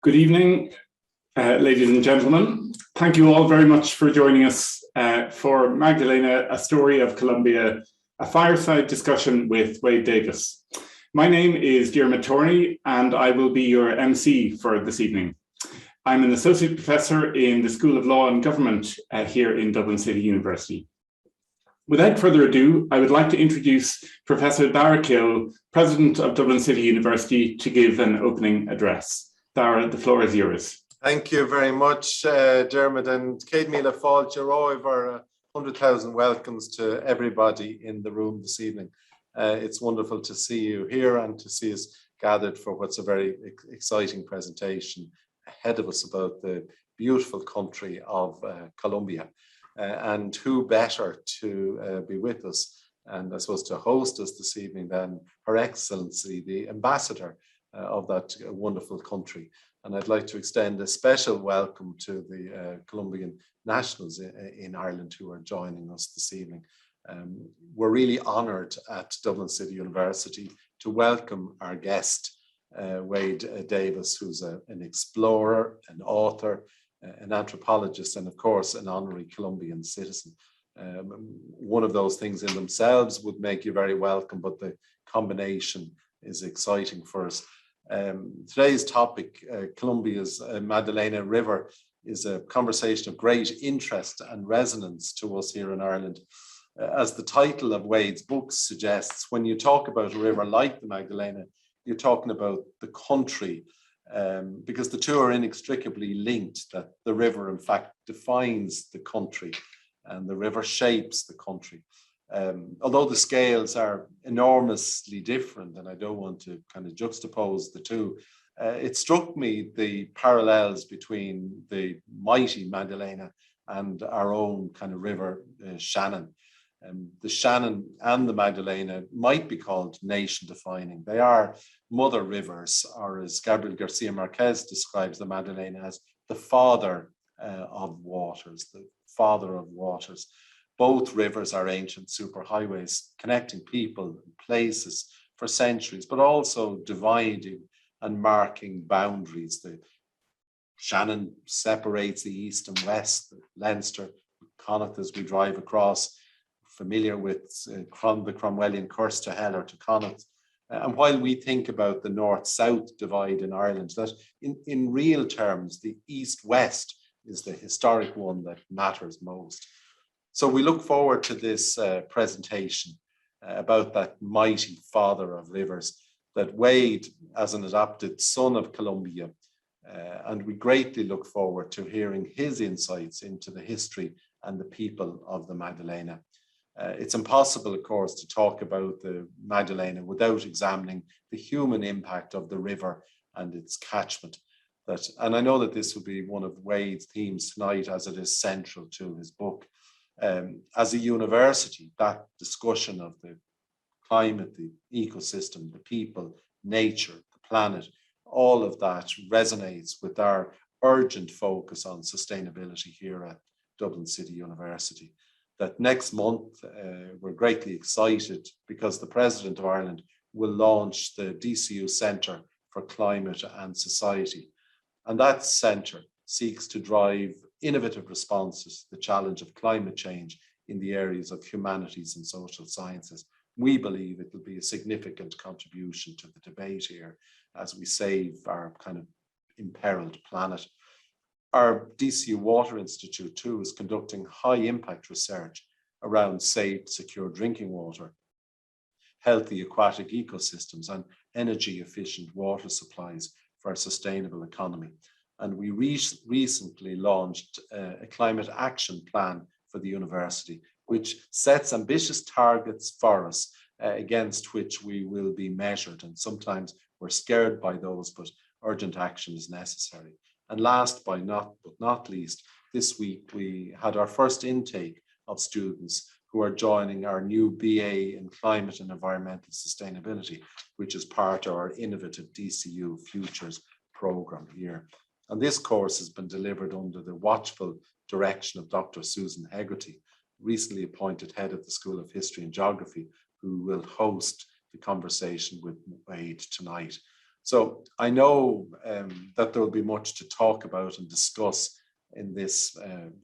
Good evening, ladies and gentlemen. Thank you all very much for joining us for Magdalena, a story of Colombia, a fireside discussion with Wade Davis. My name is Daire and I will be your MC for this evening. I'm an associate professor in the School of Law and Government here in Dublin City University. Without further ado, I would like to introduce Professor Daire Keogh, President of Dublin City University, to give an opening address. Daire, the floor is yours. Thank you very much, Dermot, and Céad Míle Fáilte over 100,000 welcomes to everybody in the room this evening. It's wonderful to see you here and to see us gathered for what's a very exciting presentation ahead of us about the beautiful country of Colombia. And who better to be with us and I suppose to host us this evening than Her Excellency, the Ambassador of that wonderful country. And I'd like to extend a special welcome to the Colombian nationals in Ireland who are joining us this evening. We're really honoured at Dublin City University to welcome our guest, Wade Davis, who's an explorer, an author, an anthropologist, and of course, an honorary Colombian citizen. One of those things in themselves would make you very welcome, but the combination is exciting for us. Today's topic, Colombia's Magdalena River, is a conversation of great interest and resonance to us here in Ireland. As the title of Wade's book suggests, when you talk about a river like the Magdalena, you're talking about the country, because the two are inextricably linked, that the river in fact defines the country and the river shapes the country. Although the scales are enormously different, and I don't want to kind of juxtapose the two, it struck me the parallels between the mighty Magdalena and our own kind of river, Shannon. The Shannon and the Magdalena might be called nation defining. They are mother rivers, or as Gabriel Garcia Marquez describes the Magdalena as the father of waters, the father of waters. Both rivers are ancient superhighways connecting people and places for centuries, but also dividing and marking boundaries. The Shannon separates the east and west, the Leinster, Connacht as we drive across, familiar with the Cromwellian curse to hell or to Connacht. And while we think about the north-south divide in Ireland, that in real terms, the east-west is the historic one that matters most. So we look forward to this presentation about that mighty father of rivers, that Wade as an adopted son of Colombia, and we greatly look forward to hearing his insights into the history and the people of the Magdalena. It's impossible, of course, to talk about the Magdalena without examining the human impact of the river and its catchment. And I know that this will be one of Wade's themes tonight, as it is central to his book. As a university, that discussion of the climate, the ecosystem, the people, nature, the planet, all of that resonates with our urgent focus on sustainability here at Dublin City University. That next month, we're greatly excited because the President of Ireland will launch the DCU Centre for Climate and Society. And that centre seeks to drive innovative responses to the challenge of climate change in the areas of humanities and social sciences. We believe it will be a significant contribution to the debate here as we save our kind of imperiled planet. Our DCU Water Institute too is conducting high impact research around safe, secure drinking water, healthy aquatic ecosystems, and energy efficient water supplies for a sustainable economy. And we recently launched a climate action plan for the university, which sets ambitious targets for us against which we will be measured. And sometimes we're scared by those, but urgent action is necessary. And last but not least, this week we had our first intake of students who are joining our new BA in Climate and Environmental Sustainability, which is part of our innovative DCU Futures program here. And this course has been delivered under the watchful direction of Dr Susan Hegarty, recently appointed head of the School of History and Geography, who will host the conversation with Wade tonight. So I know that there will be much to talk about and discuss in this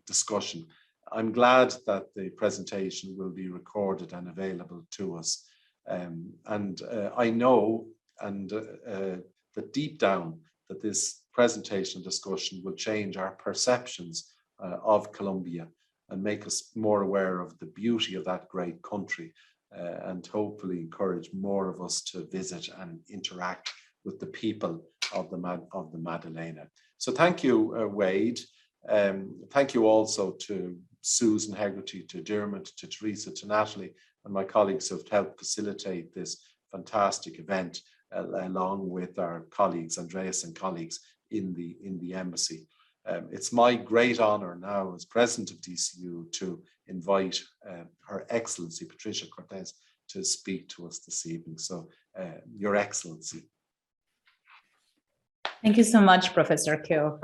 discussion. I'm glad that the presentation will be recorded and available to us. And I know that deep down that this presentation discussion will change our perceptions of Colombia and make us more aware of the beauty of that great country, and hopefully encourage more of us to visit and interact with the people of the Magdalena. So thank you, Wade. Thank you also to Susan Hegarty, to Dermot, to Teresa, to Natalie, and my colleagues who have helped facilitate this fantastic event, along with our colleagues, Andreas and colleagues in the embassy. It's my great honor now as president of DCU to invite Her Excellency Patricia Cortés to speak to us this evening. So, Your Excellency. Thank you so much, Professor Keogh.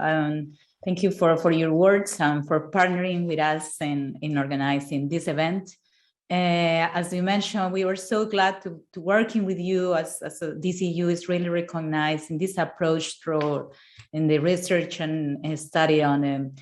Thank you for your words and for partnering with us in organizing this event. As you mentioned, we were so glad to working with you as a DCU is really recognized in this approach in the research and study on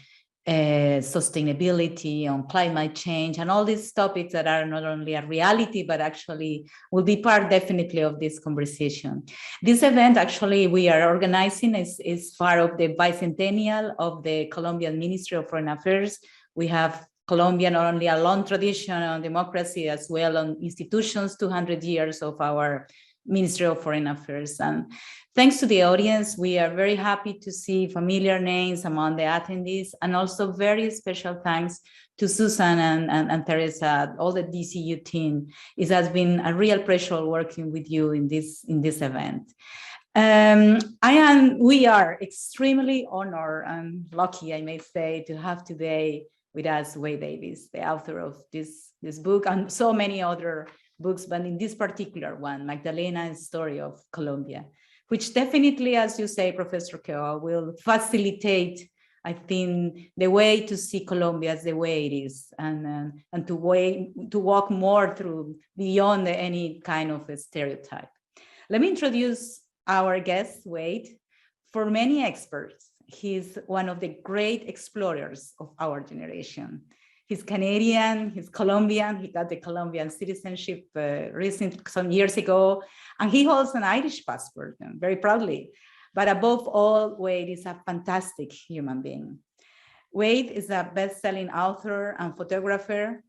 sustainability, on climate change, and all these topics that are not only a reality, but actually will be part definitely of this conversation. This event actually we are organizing is part of the bicentennial of the Colombian Ministry of Foreign Affairs. We have Colombia not only a long tradition on democracy as well on institutions, 200 years of our Ministry of Foreign Affairs. And thanks to the audience, we are very happy to see familiar names among the attendees, and also very special thanks to Susan and Teresa, all the DCU team. It has been a real pleasure working with you in this event. We are extremely honored and lucky, I may say, to have today with us Wade Davis, the author of this book and so many other books, but in this particular one, Magdalena, Story of Colombia, which definitely, as you say, Professor Keogh, will facilitate, I think, the way to see Colombia as the way it is, and to walk more through beyond any kind of a stereotype. Let me introduce our guest, Wade. For many experts, he's one of the great explorers of our generation. He's Canadian, he's Colombian, he got the Colombian citizenship recently, some years ago, and he holds an Irish passport, very proudly. But above all, Wade is a fantastic human being. Wade is a best-selling author and photographer.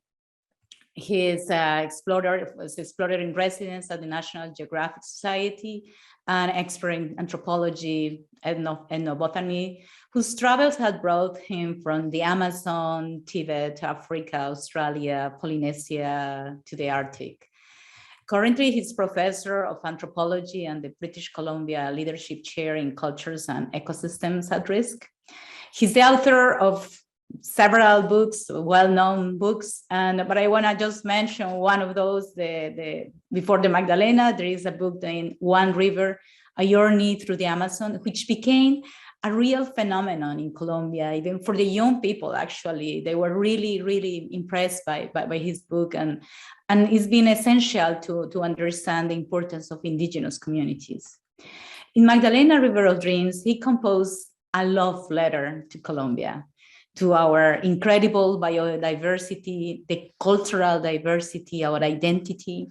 He is an explorer in residence at the National Geographic Society, an expert in anthropology, ethnobotany, whose travels had brought him from the Amazon, Tibet, Africa, Australia, Polynesia, to the Arctic. Currently, he's professor of anthropology and the British Columbia Leadership Chair in Cultures and Ecosystems at Risk. He's the author of several books, well-known books, but I want to just mention one of those. Before the Magdalena, there is a book in One River, A Journey Through the Amazon, which became a real phenomenon in Colombia, even for the young people. Actually, they were really, really impressed by his book, and it's been essential to understand the importance of indigenous communities. In Magdalena, River of Dreams, he composed a love letter to Colombia, to our incredible biodiversity, the cultural diversity, our identity.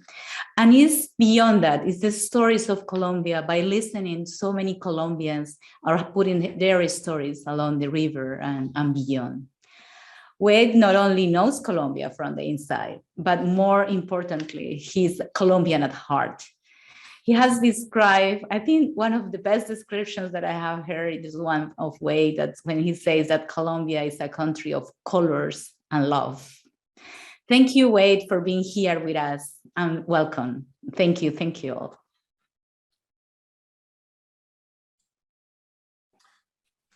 And it's beyond that, it's the stories of Colombia. By listening, so many Colombians are putting their stories along the river and beyond. Wade not only knows Colombia from the inside, but more importantly, he's Colombian at heart. He has described, I think one of the best descriptions that I have heard is one of Wade, that's when he says that Colombia is a country of colors and love. Thank you, Wade, for being here with us, and welcome. Thank you all.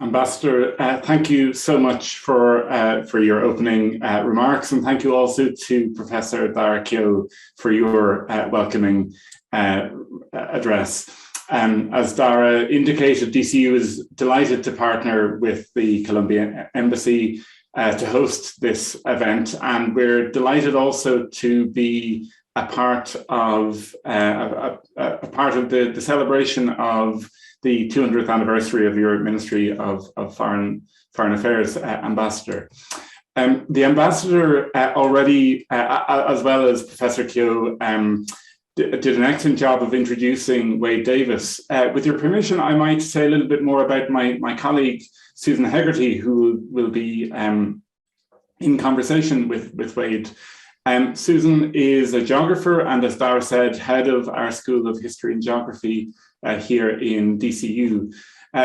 Ambassador, thank you so much for your opening remarks, and thank you also to Professor Daire Keogh for your welcoming address. As Daire indicated, DCU is delighted to partner with the Colombian Embassy to host this event, and we're delighted also to be a part of the celebration of the 200th anniversary of your Ministry of Foreign Affairs ambassador. The ambassador already, as well as Professor Keogh, did an excellent job of introducing Wade Davis. With your permission, I might say a little bit more about my colleague, Susan Hegarty, who will be in conversation with Wade. Susan is a geographer and, as Daire said, head of our School of History and Geography here in DCU.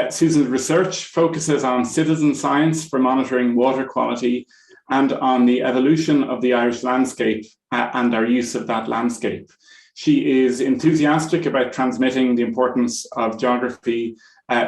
Susan's research focuses on citizen science for monitoring water quality and on the evolution of the Irish landscape and our use of that landscape. She is enthusiastic about transmitting the importance of geography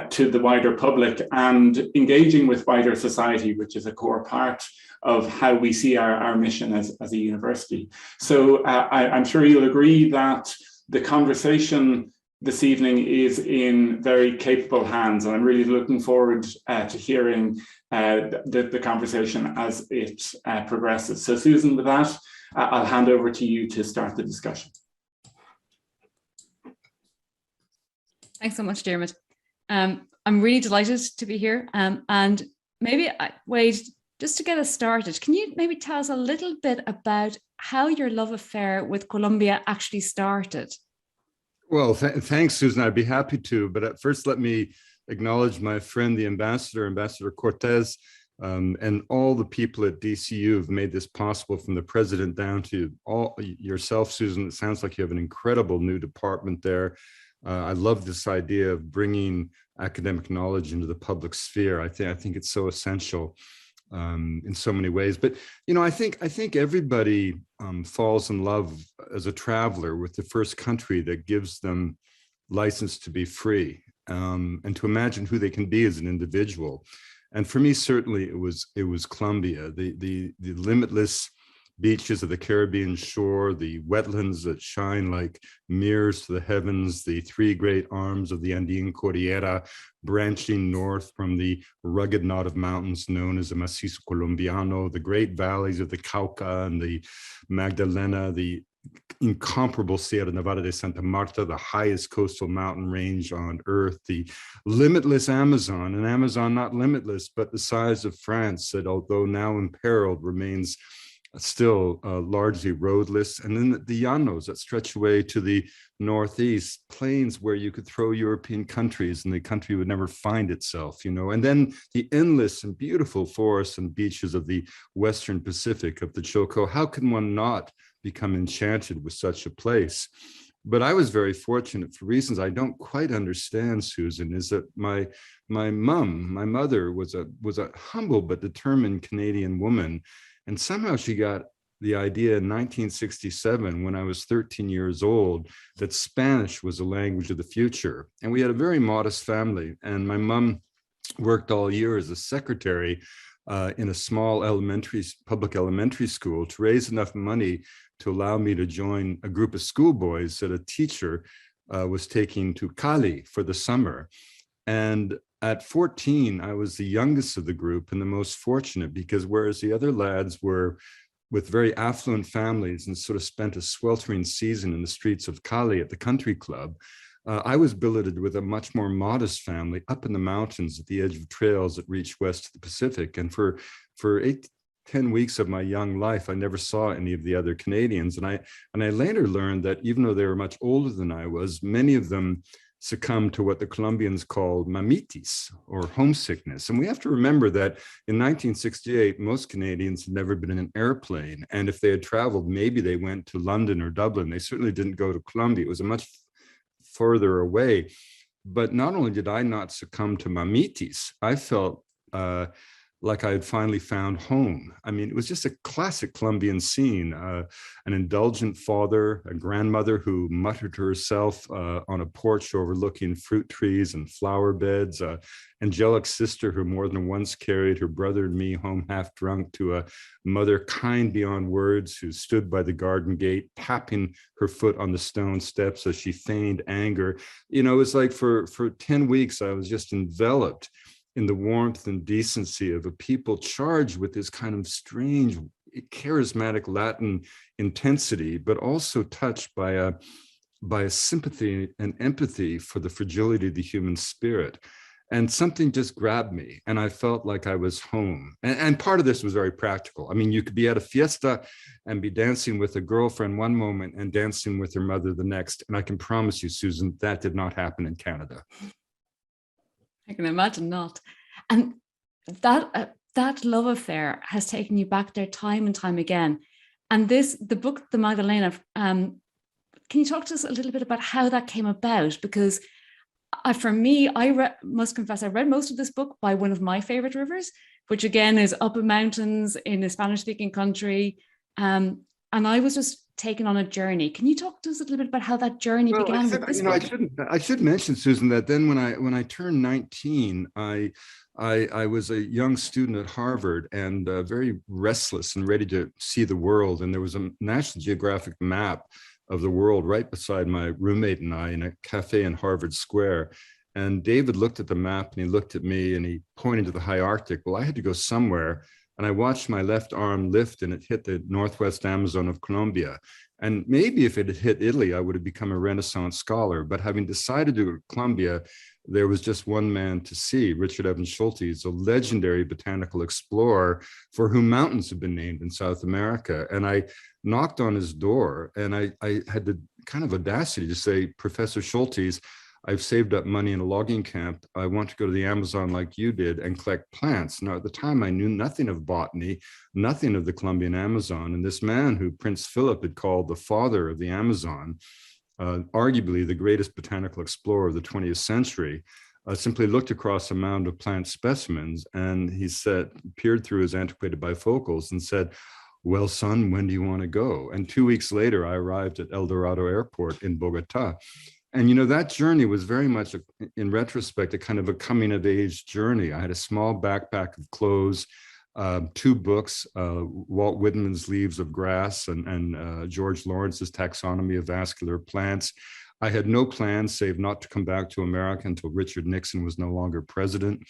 to the wider public and engaging with wider society, which is a core part of how we see our mission as a university. So I'm sure you'll agree that the conversation this evening is in very capable hands, and I'm really looking forward to hearing the conversation as it progresses. So Susan, with that, I'll hand over to you to start the discussion. Thanks so much, Dermot. I'm really delighted to be here. And maybe, Wade, just to get us started, can you maybe tell us a little bit about how your love affair with Colombia actually started? Well, thanks, Susan. I'd be happy to. But at first, let me acknowledge my friend, the ambassador, Ambassador Cortés, and all the people at DCU who've made this possible, from the president down to all yourself, Susan. It sounds like you have an incredible new department there. I love this idea of bringing academic knowledge into the public sphere. I think it's so essential in so many ways. But you know, I think everybody falls in love as a traveler with the first country that gives them license to be free and to imagine who they can be as an individual. And for me, certainly, it was Colombia. The limitless beaches of the Caribbean shore, the wetlands that shine like mirrors to the heavens, the three great arms of the Andean Cordillera branching north from the rugged knot of mountains known as the Macizo Colombiano, the great valleys of the Cauca and the Magdalena, the incomparable Sierra Nevada de Santa Marta, the highest coastal mountain range on earth, the limitless Amazon, an Amazon not limitless, but the size of France, that although now imperiled remains still largely roadless, and then the llanos that stretch away to the northeast, plains where you could throw European countries and the country would never find itself, you know, and then the endless and beautiful forests and beaches of the Western Pacific, of the Choco. How can one not become enchanted with such a place? But I was very fortunate, for reasons I don't quite understand, Susan, is that my mother was a humble but determined Canadian woman. And somehow she got the idea in 1967, when I was 13 years old, that Spanish was a language of the future. And we had a very modest family. And my mom worked all year as a secretary in a small public elementary school to raise enough money to allow me to join a group of schoolboys that a teacher was taking to Cali for the summer. And at 14, I was the youngest of the group and the most fortunate, because whereas the other lads were with very affluent families and sort of spent a sweltering season in the streets of Cali at the country club, I was billeted with a much more modest family up in the mountains at the edge of trails that reach west to the Pacific. And for 8-10 weeks of my young life, I never saw any of the other Canadians. And I later learned that even though they were much older than I was, many of them succumbed to what the Colombians called mamitis, or homesickness. And we have to remember that in 1968, most Canadians had never been in an airplane. And if they had traveled, maybe they went to London or Dublin. They certainly didn't go to Colombia. It was a much further away. But not only did I not succumb to mamitis, I felt like I had finally found home. I mean, it was just a classic Colombian scene, an indulgent father, a grandmother who muttered to herself on a porch overlooking fruit trees and flower beds, angelic sister who more than once carried her brother and me home half drunk, to a mother kind beyond words who stood by the garden gate, tapping her foot on the stone steps as she feigned anger. You know, it was like for 10 weeks, I was just enveloped in the warmth and decency of a people charged with this kind of strange charismatic Latin intensity, but also touched by a sympathy and empathy for the fragility of the human spirit. And something just grabbed me, and I felt like I was home. And part of this was very practical. I mean, you could be at a fiesta and be dancing with a girlfriend one moment and dancing with her mother the next. And I can promise you, Susan, that did not happen in Canada. I can imagine not. And that love affair has taken you back there time and time again. And the book, The Magdalena, can you talk to us a little bit about how that came about? Because for me, must confess, I read most of this book by one of my favorite rivers, which again is up in mountains in a Spanish-speaking country. And I was just taken on a journey. Can you talk to us a little bit about how that journey began with this book? I should mention, Susan, that then when I turned 19, I was a young student at Harvard and very restless and ready to see the world. And there was a National Geographic map of the world right beside my roommate and I in a cafe in Harvard Square. And David looked at the map and he looked at me and he pointed to the high Arctic. Well, I had to go somewhere. And I watched my left arm lift and it hit the Northwest Amazon of Colombia. And maybe if it had hit Italy, I would have become a Renaissance scholar. But having decided to go to Colombia, there was just one man to see, Richard Evans Schultes, a legendary botanical explorer for whom mountains have been named in South America. And I knocked on his door and I had the kind of audacity to say, Professor Schultes, I've saved up money in a logging camp. I want to go to the Amazon like you did and collect plants. Now, at the time, I knew nothing of botany, nothing of the Colombian Amazon. And this man who Prince Philip had called the father of the Amazon, arguably the greatest botanical explorer of the 20th century, simply looked across a mound of plant specimens and he said, peered through his antiquated bifocals and said, well, son, when do you want to go? And 2 weeks later, I arrived at El Dorado Airport in Bogota. And, you know, that journey was very much, in retrospect, a kind of a coming of age journey. I had a small backpack of clothes, 2 books, Walt Whitman's Leaves of Grass and George Lawrence's Taxonomy of Vascular Plants. I had no plans save not to come back to America until Richard Nixon was no longer president.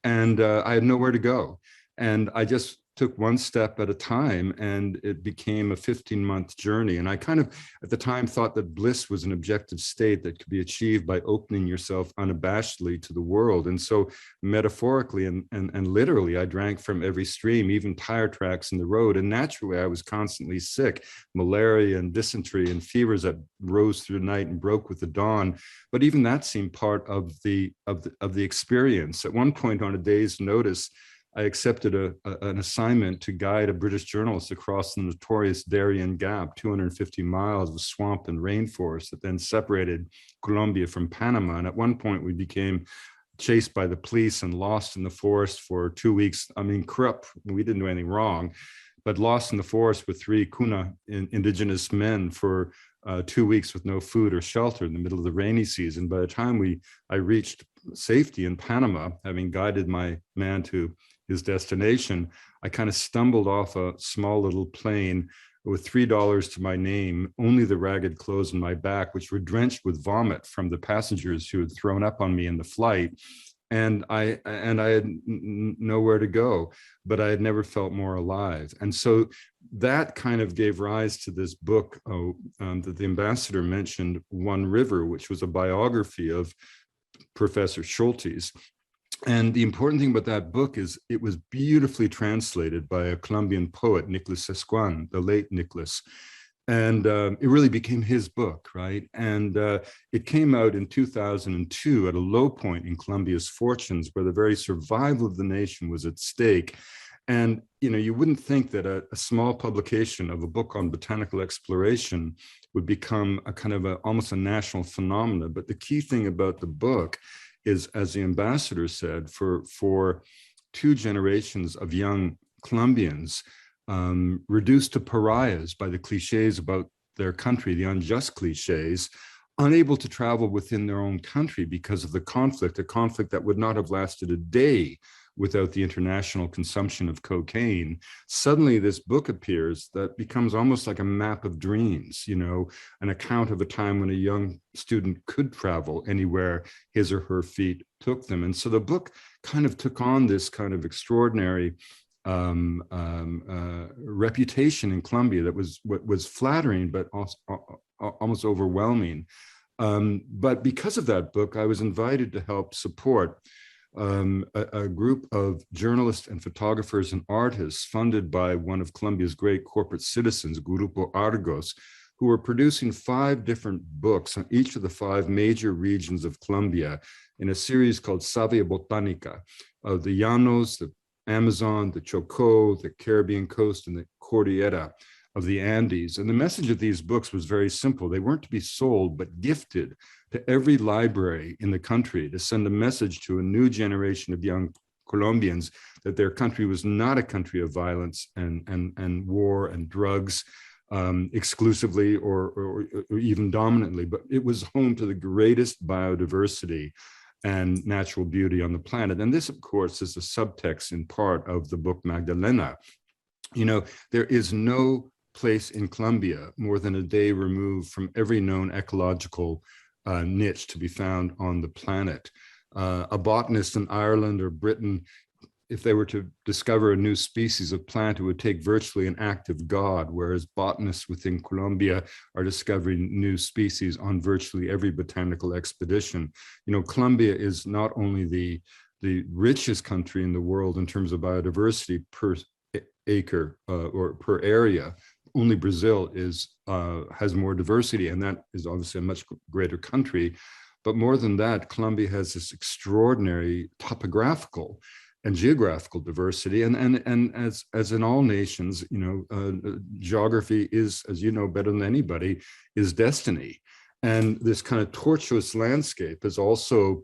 And I had nowhere to go. And I just took one step at a time, and it became a 15-month journey. And I kind of, at the time, thought that bliss was an objective state that could be achieved by opening yourself unabashedly to the world. And so metaphorically and literally, I drank from every stream, even tire tracks in the road. And naturally, I was constantly sick, malaria and dysentery and fevers that rose through the night and broke with the dawn. But even that seemed part of the experience. At one point, on a day's notice, I accepted an assignment to guide a British journalist across the notorious Darien Gap, 250 miles of swamp and rainforest that then separated Colombia from Panama. And at one point, we became chased by the police and lost in the forest for 2 weeks. I mean, corrupt, we didn't do anything wrong, but lost in the forest with 3 Kuna indigenous men for 2 weeks with no food or shelter in the middle of the rainy season. By the time I reached safety in Panama, having guided my man to his destination, I kind of stumbled off a small little plane with $3 to my name, only the ragged clothes on my back, which were drenched with vomit from the passengers who had thrown up on me in the flight. And I had nowhere to go, but I had never felt more alive. And so that kind of gave rise to this book that the ambassador mentioned, One River, which was a biography of Professor Schultes. And the important thing about that book is it was beautifully translated by a Colombian poet, Nicholas Sescuan, the late Nicholas. And it really became his book, right? And it came out in 2002 at a low point in Colombia's fortunes, where the very survival of the nation was at stake. And, you know, you wouldn't think that a small publication of a book on botanical exploration would become a kind of almost a national phenomenon. But the key thing about the book is, as the ambassador said, for 2 generations of young Colombians reduced to pariahs by the cliches about their country, the unjust cliches, unable to travel within their own country because of the conflict, a conflict that would not have lasted a day without the international consumption of cocaine. Suddenly this book appears that becomes almost like a map of dreams, you know, an account of a time when a young student could travel anywhere his or her feet took them. And so the book kind of took on this kind of extraordinary reputation in Colombia that was flattering, but also almost overwhelming. But because of that book, I was invited to help support a group of journalists and photographers and artists funded by one of Colombia's great corporate citizens, Grupo Argos, who were producing 5 different books on each of the 5 major regions of Colombia in a series called Savia Botánica, of the Llanos, the Amazon, the Chocó, the Caribbean coast, and the Cordillera of the Andes. And the message of these books was very simple. They weren't to be sold, but gifted to every library in the country to send a message to a new generation of young Colombians that their country was not a country of violence and war and drugs exclusively or even dominantly, but it was home to the greatest biodiversity and natural beauty on the planet. And this, of course, is a subtext in part of the book Magdalena. You know, there is no place in Colombia more than a day removed from every known ecological niche to be found on the planet. A botanist in Ireland or Britain, if they were to discover a new species of plant, it would take virtually an act of God, whereas botanists within Colombia are discovering new species on virtually every botanical expedition. You know, Colombia is not only the richest country in the world in terms of biodiversity per acre or per area. Only Brazil has more diversity, and that is obviously a much greater country. But more than that, Colombia has this extraordinary topographical and geographical diversity, and as in all nations, you know, geography is, as you know better than anybody, is destiny. And this kind of tortuous landscape has also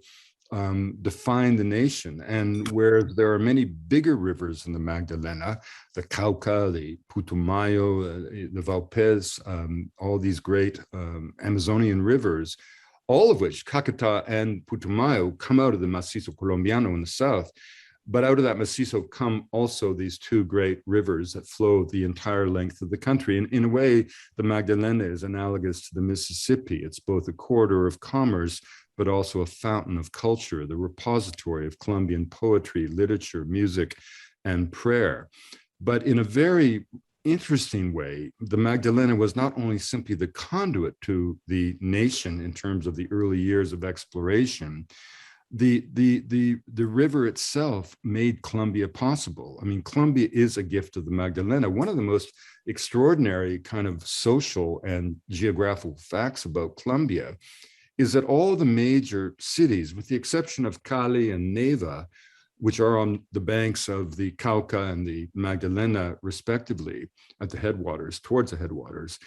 defined the nation. And where there are many bigger rivers in the Magdalena, the Cauca, the Putumayo, the Valpez, all these great Amazonian rivers, all of which, Caquetá and Putumayo, come out of the Macizo Colombiano in the south. But out of that Macizo come also these 2 great rivers that flow the entire length of the country. And in a way, the Magdalena is analogous to the Mississippi. It's both a corridor of commerce, but also a fountain of culture, the repository of Colombian poetry, literature, music, and prayer. But in a very interesting way, the Magdalena was not only simply the conduit to the nation in terms of the early years of exploration, the river itself made Colombia possible. I mean, Colombia is a gift of the Magdalena. One of the most extraordinary kind of social and geographical facts about Colombia is that all the major cities, with the exception of Cali and Neiva, which are on the banks of the Cauca and the Magdalena, respectively, at the headwaters, towards the headwaters,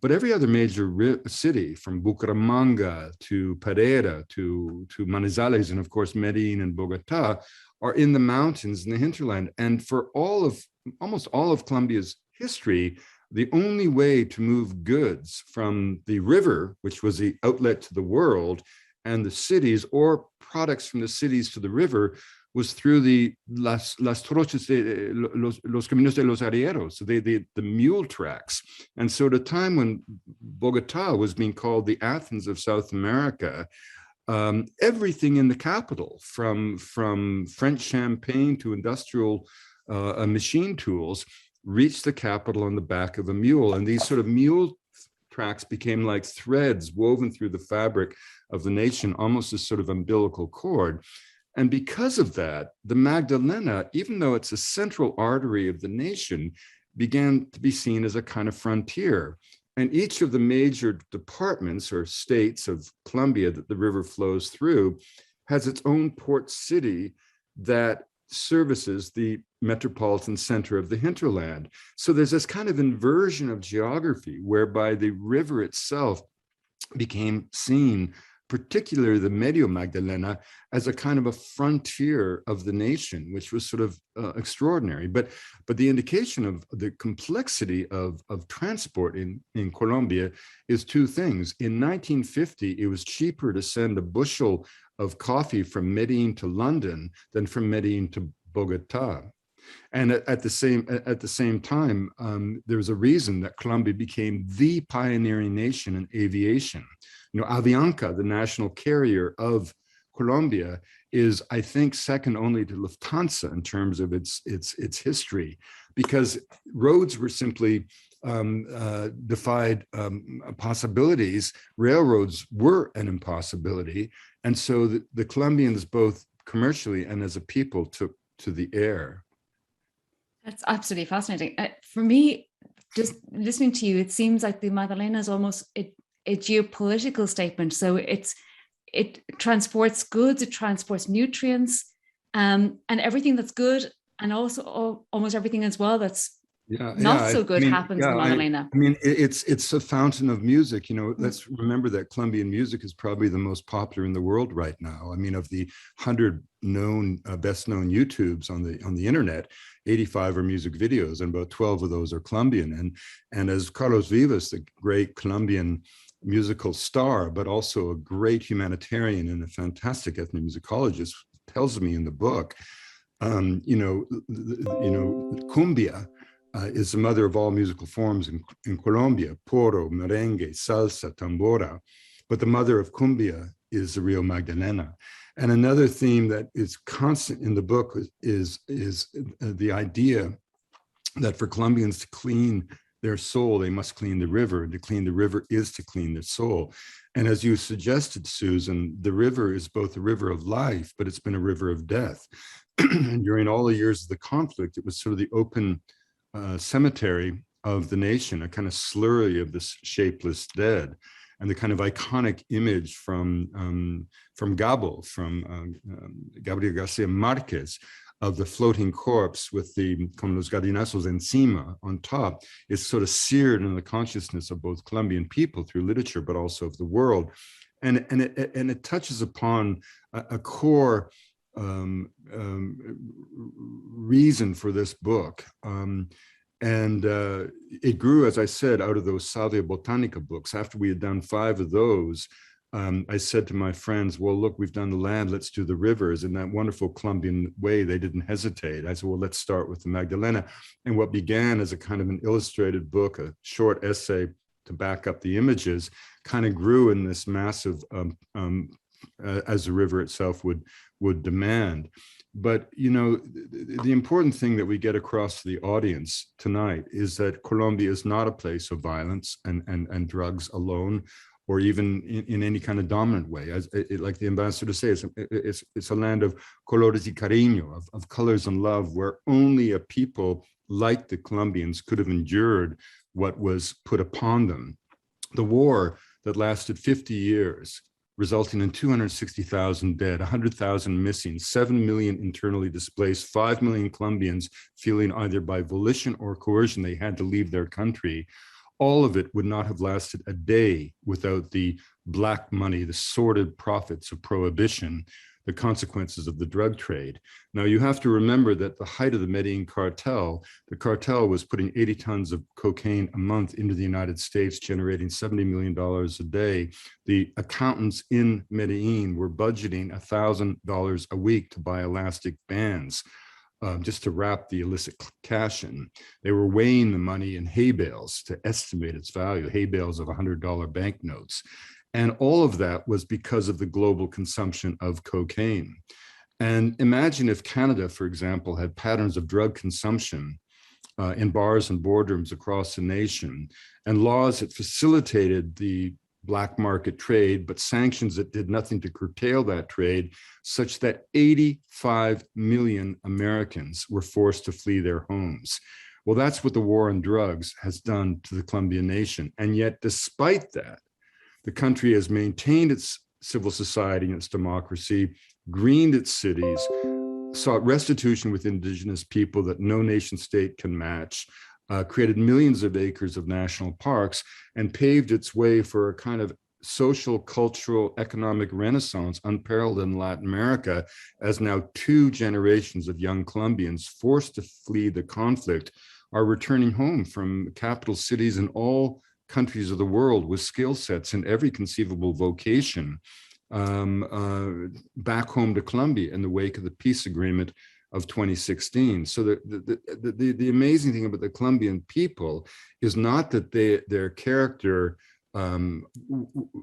but every other major city, from Bucaramanga to Pereira to Manizales, and of course Medellin and Bogota, are in the mountains in the hinterland. And for almost all of Colombia's history, the only way to move goods from the river, which was the outlet to the world, and the cities, or products from the cities to the river, was through the las trochas de los caminos de los arrieros, so the mule tracks. And so at a time when Bogota was being called the Athens of South America, everything in the capital, from French champagne to industrial machine tools, reached the capital on the back of a mule. And these sort of mule tracks became like threads woven through the fabric of the nation, almost a sort of umbilical cord. And because of that, the Magdalena, even though it's a central artery of the nation, began to be seen as a kind of frontier. And each of the major departments or states of Colombia that the river flows through has its own port city that services the metropolitan center of the hinterland. So there's this kind of inversion of geography whereby the river itself became seen, particularly the Medio Magdalena, as a kind of a frontier of the nation, which was sort of extraordinary. But the indication of the complexity of transport in Colombia is 2 things. In 1950, it was cheaper to send a bushel of coffee from Medellin to London than from Medellin to Bogota. And at the same time, there was a reason that Colombia became the pioneering nation in aviation. You know, Avianca, the national carrier of Colombia is, I think, second only to Lufthansa in terms of its history, because roads were simply defied possibilities. Railroads were an impossibility. And so the Colombians, both commercially and as a people, took to the air. That's absolutely fascinating. For me, just listening to you, it seems like the Magdalena is almost a geopolitical statement. So it transports goods, it transports nutrients, and everything that's good, and also almost everything as well that's not so good happens in the Magdalena. I mean, it's a fountain of music. You know, let's remember that Colombian music is probably the most popular in the world right now. I mean, of the 100 known best known YouTubes on the internet, 85 are music videos, and about 12 of those are Colombian. And as Carlos Vives, the great Colombian musical star, but also a great humanitarian and a fantastic ethnomusicologist, tells me in the book, cumbia is the mother of all musical forms in Colombia: porro, merengue, salsa, tambora. But the mother of cumbia is the Rio Magdalena. And another theme that is constant in the book is the idea that for Colombians to clean their soul, they must clean the river. And to clean the river is to clean their soul. And as you suggested, Susan, the river is both a river of life, but it's been a river of death. And during all the years of the conflict, it was sort of the open cemetery of the nation, a kind of slurry of this shapeless dead. And the kind of iconic image from Gabo, from Gabriel Garcia Marquez, of the floating corpse with the con los gallinazos encima on top, is sort of seared in the consciousness of both Colombian people through literature, but also of the world. And it touches upon a core reason for this book. It grew, as I said, out of those Salvia Botanica books. After we had done 5 of those, I said to my friends, well, look, we've done the land, let's do the rivers. In that wonderful Colombian way, they didn't hesitate. I said, well, let's start with the Magdalena. And what began as a kind of an illustrated book, a short essay to back up the images, kind of grew in this massive, as the river itself would demand. But, you know, the important thing that we get across to the audience tonight is that Colombia is not a place of violence and drugs alone, or even in any kind of dominant way. Like the ambassador says, it's a land of colores y cariño, of colors and love, where only a people like the Colombians could have endured what was put upon them. The war that lasted 50 years, resulting in 260,000 dead, 100,000 missing, 7 million internally displaced, 5 million Colombians feeling either by volition or coercion they had to leave their country. All of it would not have lasted a day without the black money, the sordid profits of prohibition, the consequences of the drug trade. Now, you have to remember that the height of the Medellin cartel, the cartel was putting 80 tons of cocaine a month into the United States, generating $70 million a day. The accountants in Medellin were budgeting $1,000 a week to buy elastic bands, just to wrap the illicit cash in. They were weighing the money in hay bales to estimate its value, hay bales of $100 banknotes. And all of that was because of the global consumption of cocaine. And imagine if Canada, for example, had patterns of drug consumption in bars and boardrooms across the nation, and laws that facilitated the black market trade, but sanctions that did nothing to curtail that trade, such that 85 million Americans were forced to flee their homes. Well, that's what the war on drugs has done to the Colombian nation. And yet, despite that, the country has maintained its civil society and its democracy, greened its cities, sought restitution with indigenous people that no nation state can match, created millions of acres of national parks, and paved its way for a kind of social, cultural, economic renaissance unparalleled in Latin America, as now 2 generations of young Colombians forced to flee the conflict are returning home from capital cities in all countries of the world with skill sets in every conceivable vocation back home to Colombia in the wake of the peace agreement of 2016. So the amazing thing about the Colombian people is not that their character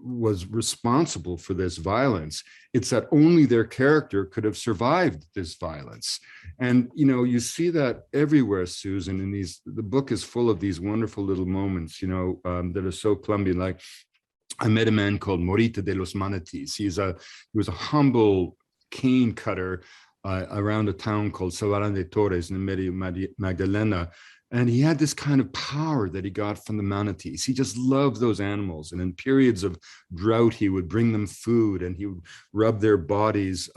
was responsible for this violence. It's that only their character could have survived this violence. And, you know, you see that everywhere, Susan, in the book is full of these wonderful little moments, you know, that are so Colombian. Like, I met a man called Morita de los Manatees. He was a humble cane cutter around a town called Sabaran de Torres in the Medio Magdalena. And he had this kind of power that he got from the manatees. He just loved those animals. And in periods of drought, he would bring them food and he would rub their bodies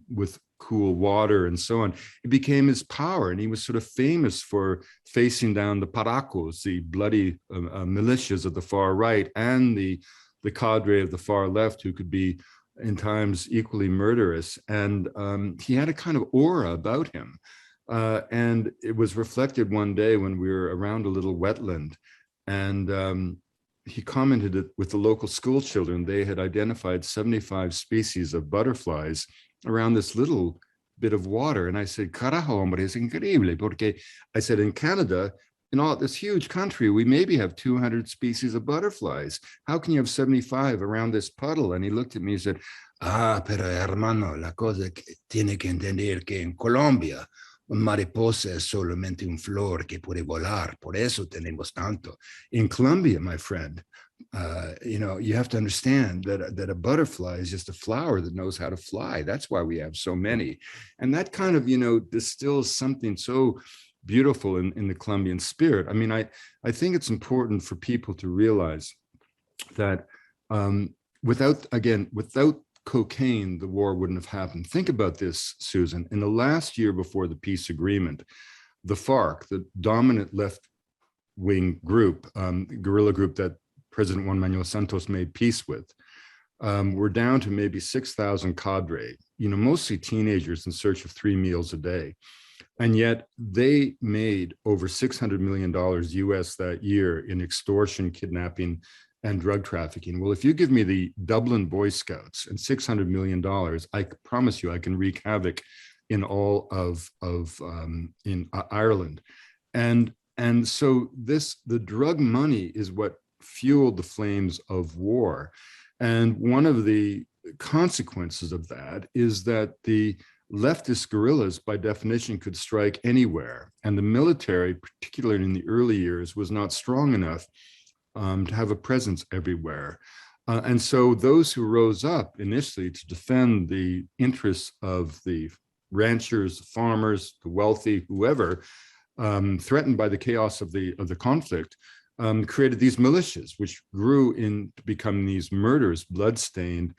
with cool water and so on. It became his power. And he was sort of famous for facing down the paracos, the bloody militias of the far right, and the cadre of the far left, who could be in times equally murderous. And he had a kind of aura about him. And it was reflected one day when we were around a little wetland, and he commented that with the local school children, they had identified 75 species of butterflies around this little bit of water. And I said, carajo, hombre, es increíble, porque I said, in Canada, in all this huge country, we maybe have 200 species of butterflies. How can you have 75 around this puddle? And he looked at me and said, pero hermano, la cosa que tiene que entender que en Colombia, un mariposa es solamente un flor que puede volar. Por eso tenemos tanto. In Colombia, my friend, you know, you have to understand that a butterfly is just a flower that knows how to fly. That's why we have so many. And that kind of, you know, distills something so beautiful in the Colombian spirit. I mean, I think it's important for people to realize that without cocaine, the war wouldn't have happened. Think about this, Susan. In the last year before the peace agreement, the FARC, the dominant left-wing group, guerrilla group that President Juan Manuel Santos made peace with, were down to maybe 6,000 cadre, you know, mostly teenagers in search of 3 meals a day. And yet they made over $600 million US that year in extortion, kidnapping, and drug trafficking. Well, if you give me the Dublin Boy Scouts and $600 million, I promise you I can wreak havoc in all of in Ireland. And so the drug money is what fueled the flames of war. And one of the consequences of that is that the leftist guerrillas, by definition, could strike anywhere. And the military, particularly in the early years, was not strong enough to have a presence everywhere. And so those who rose up initially to defend the interests of the ranchers, farmers, the wealthy, whoever, threatened by the chaos of the conflict, created these militias, which grew into becoming these murderous, bloodstained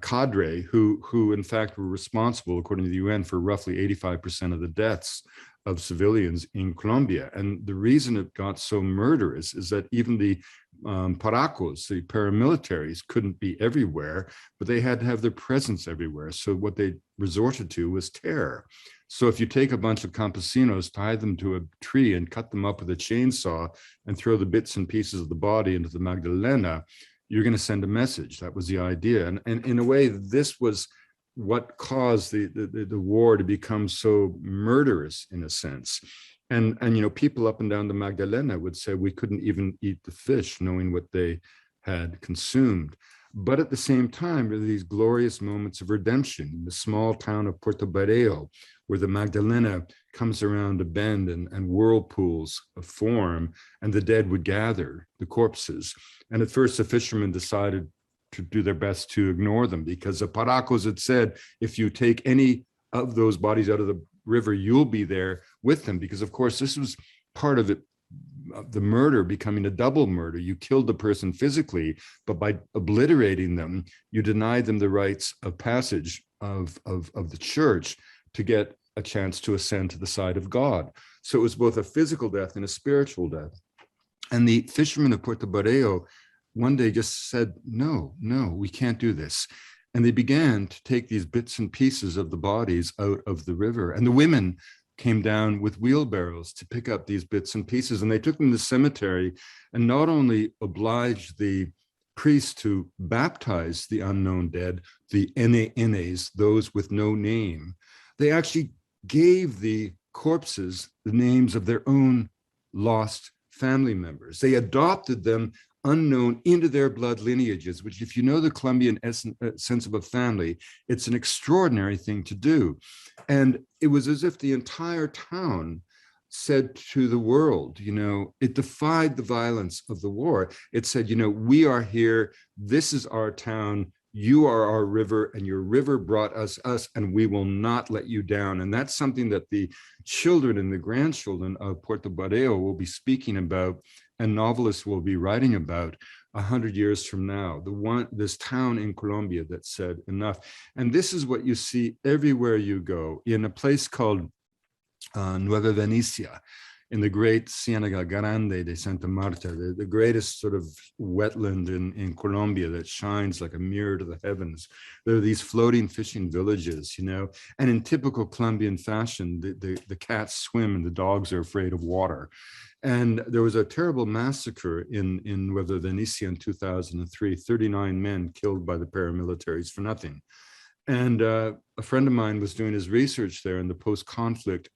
cadre who in fact were responsible, according to the UN, for roughly 85% of the deaths of civilians in Colombia. And the reason it got so murderous is that even the paracos, the paramilitaries, couldn't be everywhere, but they had to have their presence everywhere. So what they resorted to was terror. So if you take a bunch of campesinos, tie them to a tree and cut them up with a chainsaw and throw the bits and pieces of the body into the Magdalena, you're going to send a message. That was the idea. And in a way, this was what caused the war to become so murderous, in a sense. And you know, people up and down the Magdalena would say we couldn't even eat the fish, knowing what they had consumed. But at the same time, there are these glorious moments of redemption in the small town of Puerto Barrios, where the Magdalena comes around a bend and whirlpools form, and the dead would gather, the corpses. And at first, the fishermen decided to do their best to ignore them, because the paracos had said, if you take any of those bodies out of the river, you'll be there with them. Because of course, this was part of it, the murder becoming a double murder. You killed the person physically, but by obliterating them, you denied them the rites of passage of the church to get a chance to ascend to the side of God. So it was both a physical death and a spiritual death. And the fishermen of Puerto Barrios one day just said, no, we can't do this. And they began to take these bits and pieces of the bodies out of the river. And the women came down with wheelbarrows to pick up these bits and pieces. And they took them to the cemetery and not only obliged the priests to baptize the unknown dead, the NNs, those with no name, they actually gave the corpses the names of their own lost family members. They adopted them unknown into their blood lineages, which if you know the Colombian sense of a family, it's an extraordinary thing to do. And it was as if the entire town said to the world, you know, it defied the violence of the war. It said, you know, we are here, this is our town, you are our river, and your river brought us, and we will not let you down. And that's something that the children and the grandchildren of Puerto Barrios will be speaking about, and novelists will be writing about 100 years from now. This town in Colombia that said enough. And this is what you see everywhere you go. In a place called Nueva Venecia, in the great Ciénaga Grande de Santa Marta, the greatest sort of wetland in Colombia that shines like a mirror to the heavens. There are these floating fishing villages, you know, and in typical Colombian fashion, the cats swim and the dogs are afraid of water. And there was a terrible massacre in Nueva Venecia in 2003, 39 men killed by the paramilitaries for nothing. And a friend of mine was doing his research there in the post-conflict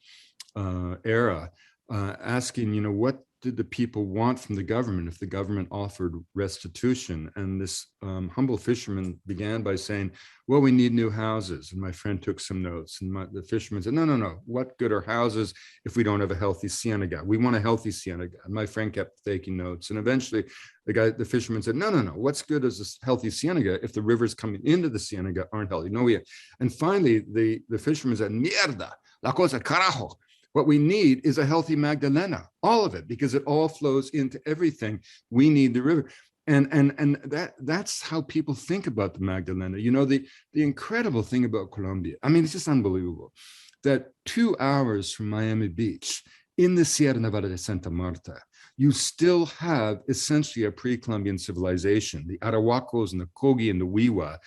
era, asking, you know, what did the people want from the government if the government offered restitution? And this humble fisherman began by saying, well, we need new houses. And my friend took some notes, and the fisherman said, no, what good are houses if we don't have a healthy ciénaga? We want a healthy ciénaga. And my friend kept taking notes. And eventually the fisherman said, no, what's good is a healthy ciénaga if the rivers coming into the ciénaga aren't healthy? No, and finally the fisherman said, mierda, la cosa carajo. What we need is a healthy Magdalena, all of it, because it all flows into everything. We need the river. And that's how people think about the Magdalena. You know, the incredible thing about Colombia, I mean, it's just unbelievable, that 2 hours from Miami Beach in the Sierra Nevada de Santa Marta, you still have essentially a pre-Columbian civilization. The Arahuacos and the Kogi and the Wiwa,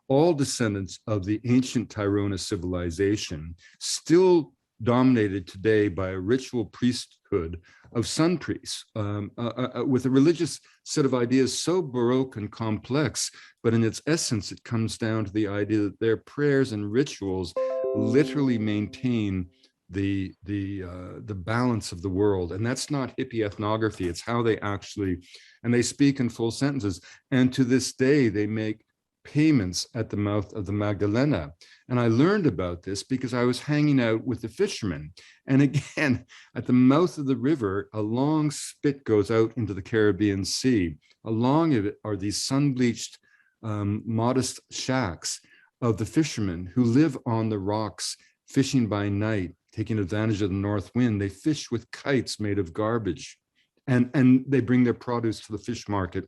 all descendants of the ancient Tairona civilization, still dominated today by a ritual priesthood of sun priests, with a religious set of ideas so baroque and complex, but in its essence, it comes down to the idea that their prayers and rituals literally maintain the balance of the world. And that's not hippie ethnography, it's how they actually, and they speak in full sentences. And to this day, they make payments at the mouth of the Magdalena. And I learned about this because I was hanging out with the fishermen. And again, at the mouth of the river, a long spit goes out into the Caribbean Sea. Along it are these sun-bleached, modest shacks of the fishermen who live on the rocks, fishing by night, taking advantage of the north wind. They fish with kites made of garbage. And they bring their produce to the fish market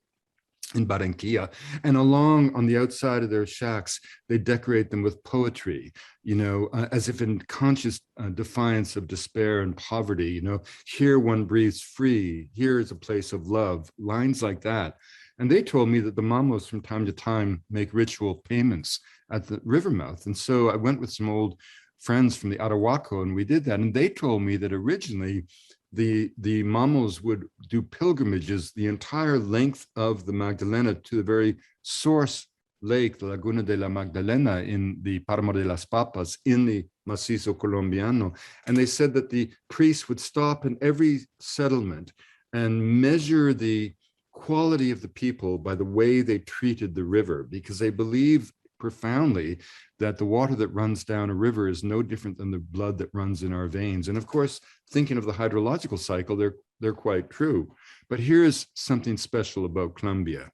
in Barranquilla, and along on the outside of their shacks, they decorate them with poetry, you know, as if in conscious defiance of despair and poverty, you know, here one breathes free, here is a place of love, lines like that. And they told me that the Mamos from time to time make ritual payments at the river mouth. And so I went with some old friends from the Arahuaco and we did that. And they told me that originally the Mamos would do pilgrimages the entire length of the Magdalena to the very source lake, the Laguna de la Magdalena in the Páramo de las Papas in the Macizo Colombiano. And they said that the priests would stop in every settlement and measure the quality of the people by the way they treated the river, because they believe profoundly that the water that runs down a river is no different than the blood that runs in our veins. And of course, thinking of the hydrological cycle, they're quite true. But here's something special about Colombia,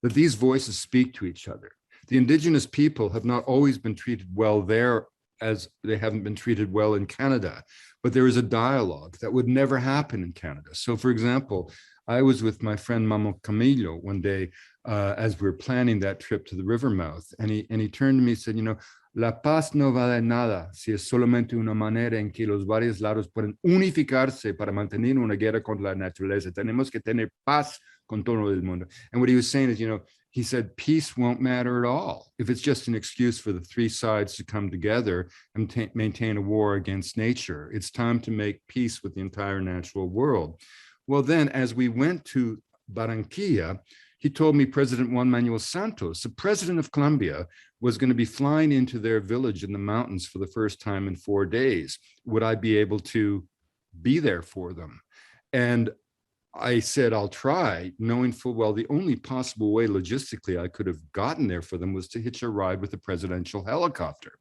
that these voices speak to each other. The indigenous people have not always been treated well there as they haven't been treated well in Canada, but there is a dialogue that would never happen in Canada. So for example, I was with my friend Mamo Camilo one day as we were planning that trip to the river mouth, and he turned to me and said, you know, la paz no vale nada si es solamente una manera en que los varios lados pueden unificarse para mantener una guerra contra la naturaleza. Tenemos que tener paz con todo el mundo. And what he was saying is, you know, he said, peace won't matter at all if it's just an excuse for the three sides to come together and maintain a war against nature. It's time to make peace with the entire natural world. Well, then, as we went to Barranquilla, he told me President Juan Manuel Santos, the president of Colombia, was going to be flying into their village in the mountains for the first time in 4 days. Would I be able to be there for them? And I said, I'll try, knowing full well the only possible way logistically I could have gotten there for them was to hitch a ride with a presidential helicopter.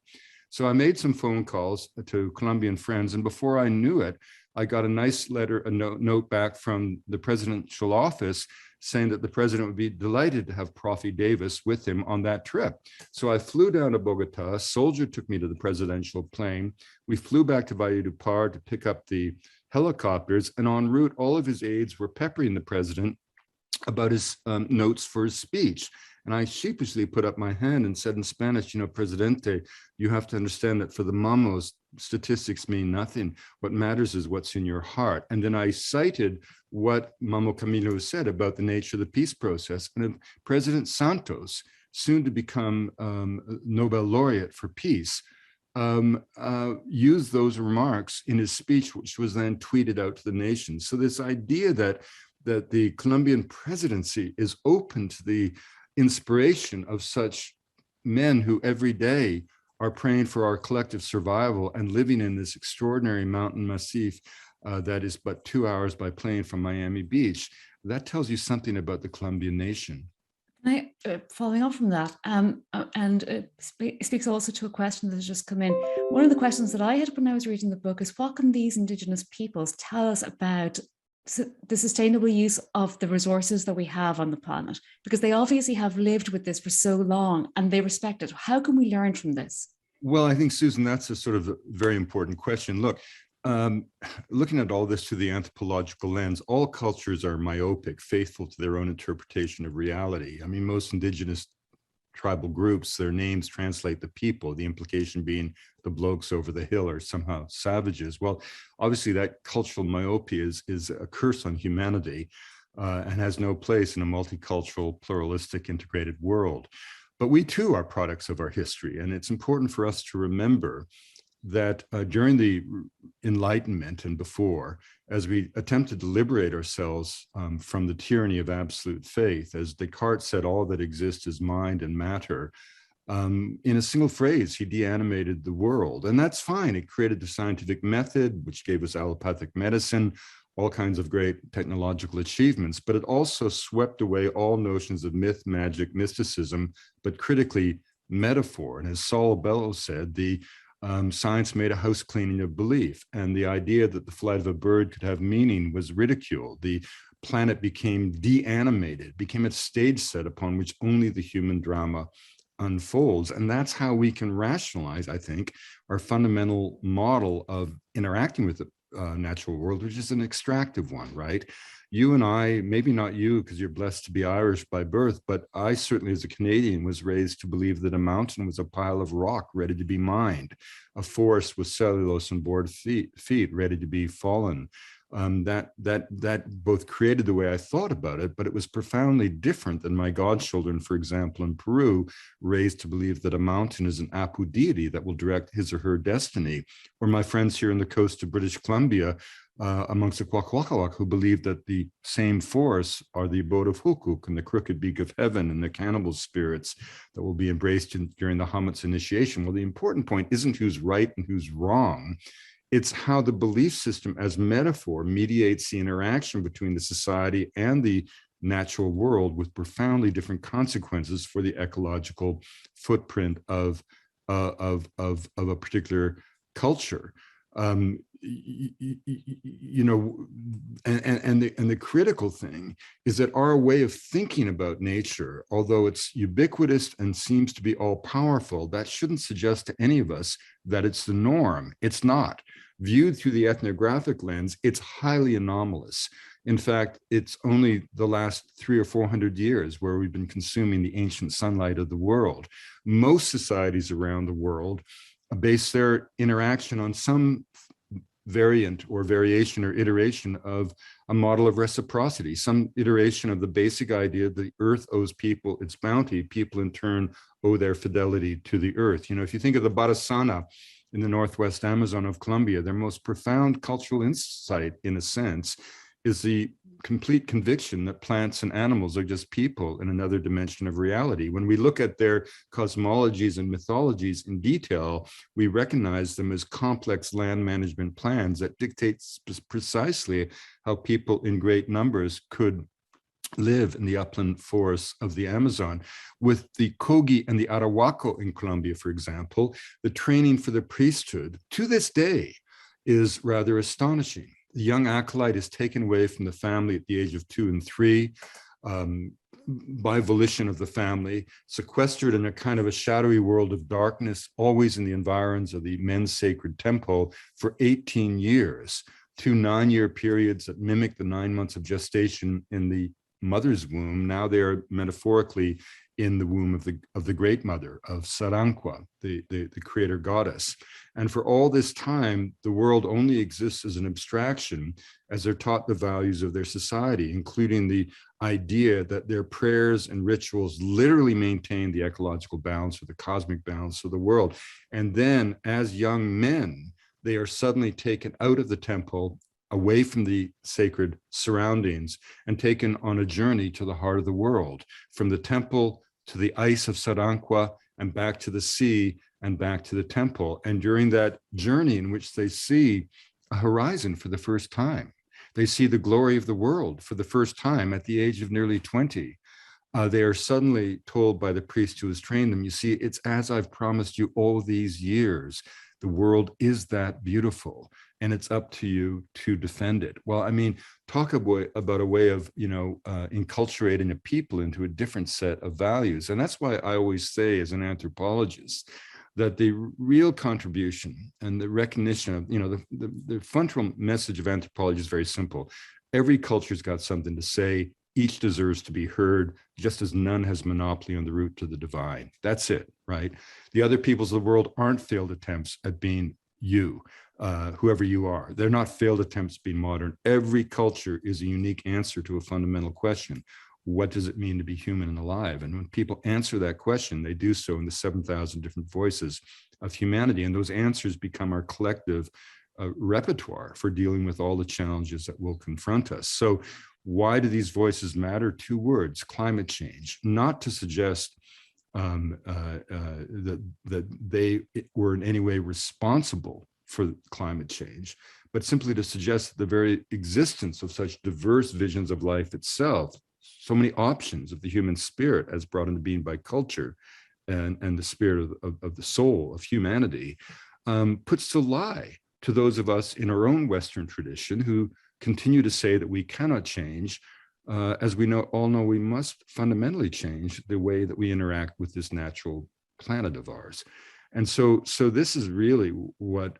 So I made some phone calls to Colombian friends, and before I knew it, I got a nice letter, a note back from the presidential office saying that the president would be delighted to have Profi Davis with him on that trip. So I flew down to Bogota. A soldier took me to the presidential plane. We flew back to Valledupar to pick up the helicopters, and en route, all of his aides were peppering the president about his notes for his speech. And I sheepishly put up my hand and said in Spanish, you know, Presidente, you have to understand that for the mamos, statistics mean nothing. What matters is what's in your heart. And then I cited what Mamo Camilo said about the nature of the peace process. And President Santos, soon to become Nobel laureate for peace, used those remarks in his speech, which was then tweeted out to the nation. So this idea that the Colombian presidency is open to the inspiration of such men who every day are praying for our collective survival and living in this extraordinary mountain massif that is but 2 hours by plane from Miami Beach, that tells you something about the Colombian nation. Following on from that, it speaks also to a question that has just come in. One of the questions that I had when I was reading the book is, what can these Indigenous peoples tell us about the sustainable use of the resources that we have on the planet? Because they obviously have lived with this for so long and they respect it. How can we learn from this? Well, I think, Susan, that's a sort of a very important question. Look, looking at all this through the anthropological lens, all cultures are myopic, faithful to their own interpretation of reality. I mean, most indigenous tribal groups, their names translate the people, the implication being the blokes over the hill are somehow savages. Well, obviously that cultural myopia is a curse on humanity and has no place in a multicultural, pluralistic, integrated world. But we too are products of our history, and it's important for us to remember that during the Enlightenment and before, as we attempted to liberate ourselves from the tyranny of absolute faith, as Descartes said, all that exists is mind and matter, in a single phrase, he deanimated the world. And that's fine. It created the scientific method, which gave us allopathic medicine, all kinds of great technological achievements, but it also swept away all notions of myth, magic, mysticism, but critically metaphor. And as Saul Bellows said, the science made a house cleaning of belief, and the idea that the flight of a bird could have meaning was ridiculed. The planet became deanimated, became a stage set upon which only the human drama unfolds. And that's how we can rationalize, I think, our fundamental model of interacting with the natural world, which is an extractive one, right? You and I, maybe not you because you're blessed to be Irish by birth, but I certainly as a Canadian was raised to believe that a mountain was a pile of rock ready to be mined, a forest with cellulose and board feet ready to be fallen. That both created the way I thought about it, but it was profoundly different than my godchildren, for example, in Peru, raised to believe that a mountain is an Apu deity that will direct his or her destiny, or my friends here on the coast of British Columbia, amongst the Kwakwaka'wakw, who believe that the same forests are the abode of Hukuk and the crooked beak of heaven and the cannibal spirits that will be embraced during the Hamet's initiation. Well, the important point isn't who's right and who's wrong. It's how the belief system as metaphor mediates the interaction between the society and the natural world with profoundly different consequences for the ecological footprint of a particular culture. You know, and the critical thing is that our way of thinking about nature, although it's ubiquitous and seems to be all powerful, that shouldn't suggest to any of us that it's the norm. It's not. Viewed through the ethnographic lens, it's highly anomalous. In fact, it's only the last 300 or 400 years where we've been consuming the ancient sunlight of the world. Most societies around the world base their interaction on some variant or variation or iteration of a model of reciprocity, some iteration of the basic idea that the earth owes people its bounty, people in turn owe their fidelity to the earth. You know, if you think of the Barasana in the Northwest Amazon of Colombia, their most profound cultural insight, in a sense, is the complete conviction that plants and animals are just people in another dimension of reality. When we look at their cosmologies and mythologies in detail, we recognize them as complex land management plans that dictate precisely how people in great numbers could live in the upland forests of the Amazon. With the Kogi and the Arahuaco in Colombia, for example, the training for the priesthood to this day is rather astonishing. The young acolyte is taken away from the family at the age of 2 and 3 by volition of the family, sequestered in a kind of a shadowy world of darkness, always in the environs of the men's sacred temple for 18 years, 2 9-year periods that mimic the 9 months of gestation in the mother's womb. Now they are metaphorically in the womb of the great mother, of Saranqua, the creator goddess. And for all this time, the world only exists as an abstraction as they're taught the values of their society, including the idea that their prayers and rituals literally maintain the ecological balance or the cosmic balance of the world. And then as young men, they are suddenly taken out of the temple, away from the sacred surroundings, and taken on a journey to the heart of the world, from the temple to the ice of Saranqua and back to the sea and back to the temple. And during that journey in which they see a horizon for the first time, they see the glory of the world for the first time at the age of nearly 20. They are suddenly told by the priest who has trained them, you see, it's as I've promised you all these years. The world is that beautiful, and it's up to you to defend it. Well, I mean, talk about a way of, enculturating a people into a different set of values. And that's why I always say, as an anthropologist, that the real contribution and the recognition of, the fundamental message of anthropology is very simple. Every culture's got something to say. Each deserves to be heard, just as none has monopoly on the route to the divine. That's it, right? The other peoples of the world aren't failed attempts at being you, whoever you are. They're not failed attempts at being modern. Every culture is a unique answer to a fundamental question. What does it mean to be human and alive? And when people answer that question, they do so in the 7,000 different voices of humanity. And those answers become our collective repertoire for dealing with all the challenges that will confront us. So why do these voices matter? 2 words: climate change. Not to suggest that they were in any way responsible for climate change, but simply to suggest that the very existence of such diverse visions of life itself, so many options of the human spirit as brought into being by culture and the spirit of the soul of humanity, puts to lie to those of us in our own Western tradition who continue to say that we cannot change. As we all know, we must fundamentally change the way that we interact with this natural planet of ours. And so this is really what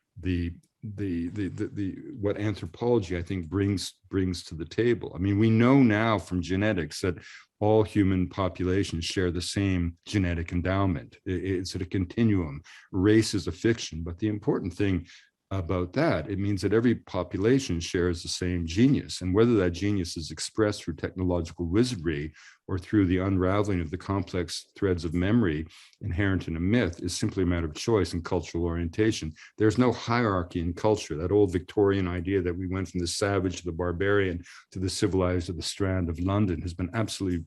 what anthropology, I think, brings to the table. I mean, we know now from genetics that all human populations share the same genetic endowment. It's at a continuum. Race is a fiction, but the important thing about that, it means that every population shares the same genius, and whether that genius is expressed through technological wizardry or through the unraveling of the complex threads of memory inherent in a myth is simply a matter of choice and cultural orientation. There's no hierarchy in culture. That old Victorian idea that we went from the savage to the barbarian to the civilized of the Strand of London has been absolutely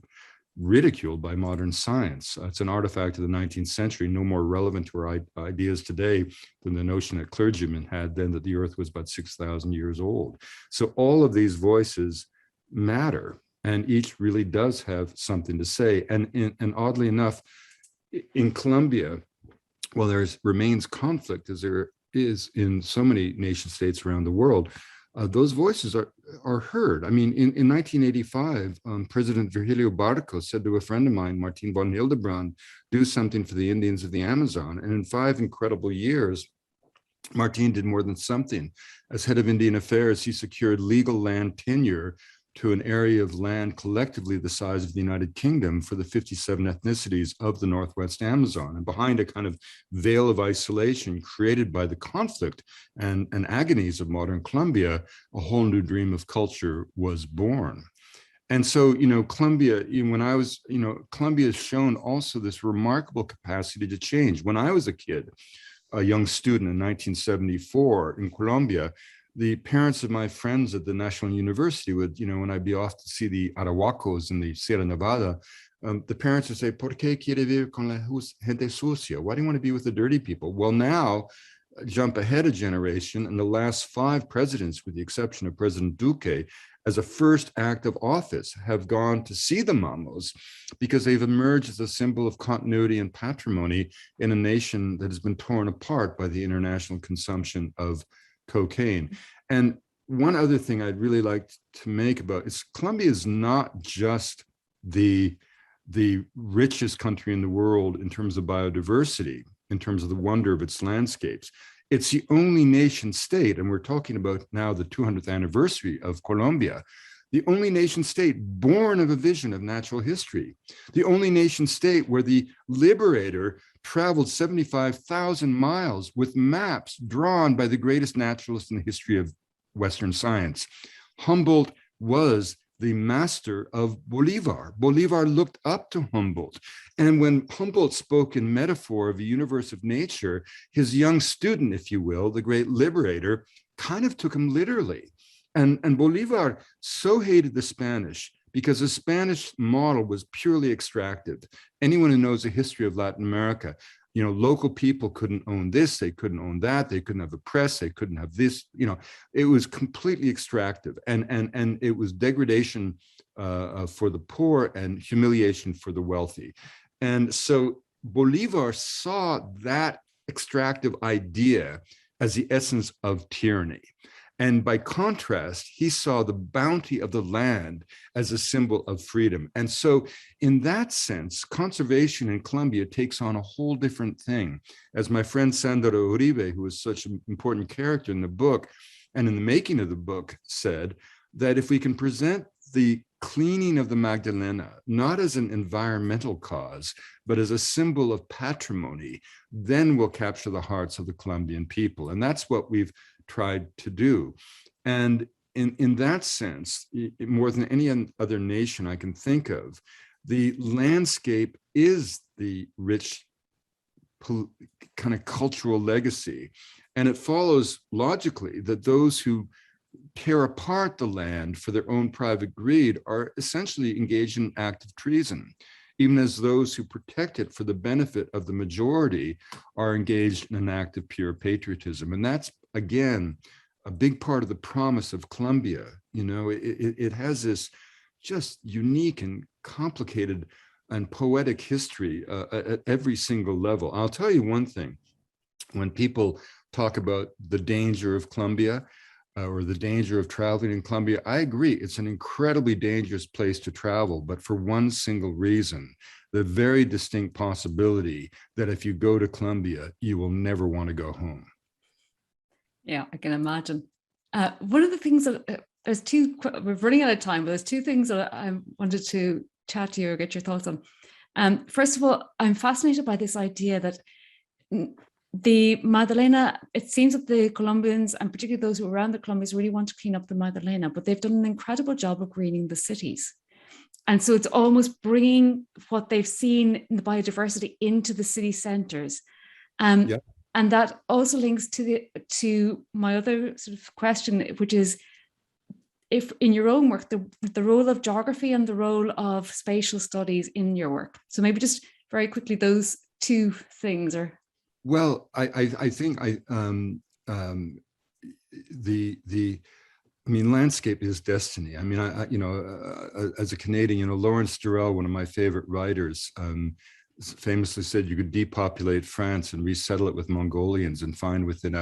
ridiculed by modern science. It's an artifact of the 19th century, no more relevant to our ideas today than the notion that clergymen had then that the earth was about 6,000 years old. So all of these voices matter, and each really does have something to say. And oddly enough, in Colombia, well, remains conflict, as there is in so many nation states around the world. Those voices are heard. I mean, in 1985, President Virgilio Barcos said to a friend of mine, Martin von Hildebrand, do something for the Indians of the Amazon. And in 5 incredible years, Martin did more than something. As head of Indian Affairs, he secured legal land tenure to an area of land collectively the size of the United Kingdom for the 57 ethnicities of the Northwest Amazon. And behind a kind of veil of isolation created by the conflict and agonies of modern Colombia, a whole new dream of culture was born. And so, Colombia, Colombia has shown also this remarkable capacity to change. When I was a kid, a young student in 1974 in Colombia, the parents of my friends at the National University would, when I'd be off to see the Arahuacos in the Sierra Nevada, the parents would say, ¿Por qué quiere vivir con la gente sucia? Why do you want to be with the dirty people? Well, now, jump ahead a generation, and the last 5 presidents, with the exception of President Duque, as a first act of office, have gone to see the Mamos because they've emerged as a symbol of continuity and patrimony in a nation that has been torn apart by the international consumption of cocaine. And one other thing I'd really like to make about is Colombia is not just the richest country in the world in terms of biodiversity, in terms of the wonder of its landscapes. It's the only nation state, and we're talking about now the 200th anniversary of Colombia, the only nation state born of a vision of natural history, the only nation state where the liberator traveled 75,000 miles with maps drawn by the greatest naturalist in the history of Western science. Humboldt was the master of Bolivar. Bolivar looked up to Humboldt. And when Humboldt spoke in metaphor of a universe of nature, his young student, if you will, the great liberator, kind of took him literally. And Bolivar so hated the Spanish because the Spanish model was purely extractive. Anyone who knows the history of Latin America, local people couldn't own this, they couldn't own that, they couldn't have a press, they couldn't have this, it was completely extractive. And it was degradation for the poor and humiliation for the wealthy. And so Bolivar saw that extractive idea as the essence of tyranny. And by contrast, he saw the bounty of the land as a symbol of freedom. And so in that sense, conservation in Colombia takes on a whole different thing. As my friend Sandra Uribe, who is such an important character in the book and in the making of the book, said that if we can present the cleaning of the Magdalena, not as an environmental cause, but as a symbol of patrimony, then we'll capture the hearts of the Colombian people. And that's what we've tried to do. And in that sense, more than any other nation I can think of, the landscape is the rich kind of cultural legacy. And it follows logically that those who tear apart the land for their own private greed are essentially engaged in an act of treason, even as those who protect it for the benefit of the majority are engaged in an act of pure patriotism. And that's, again, a big part of the promise of Colombia. It has this just unique and complicated and poetic history at every single level. I'll tell you one thing, when people talk about the danger of Colombia, or the danger of traveling in Colombia, I agree, it's an incredibly dangerous place to travel, but for one single reason, the very distinct possibility that if you go to Colombia, you will never want to go home. Yeah, I can imagine. One of the things that we're running out of time, but there's 2 things that I wanted to chat to you or get your thoughts on. First of all, I'm fascinated by this idea that the Magdalena, it seems that the Colombians, and particularly those who are around the Colombians, really want to clean up the Magdalena, but they've done an incredible job of greening the cities. And so it's almost bringing what they've seen in the biodiversity into the city centers. And that also links to my other sort of question, which is, if in your own work, the role of geography and the role of spatial studies in your work. So maybe just very quickly, those 2 things are. Well, I think landscape is destiny. I mean, as a Canadian, Lawrence Durrell, one of my favorite writers, famously said you could depopulate France and resettle it with Mongolians and find within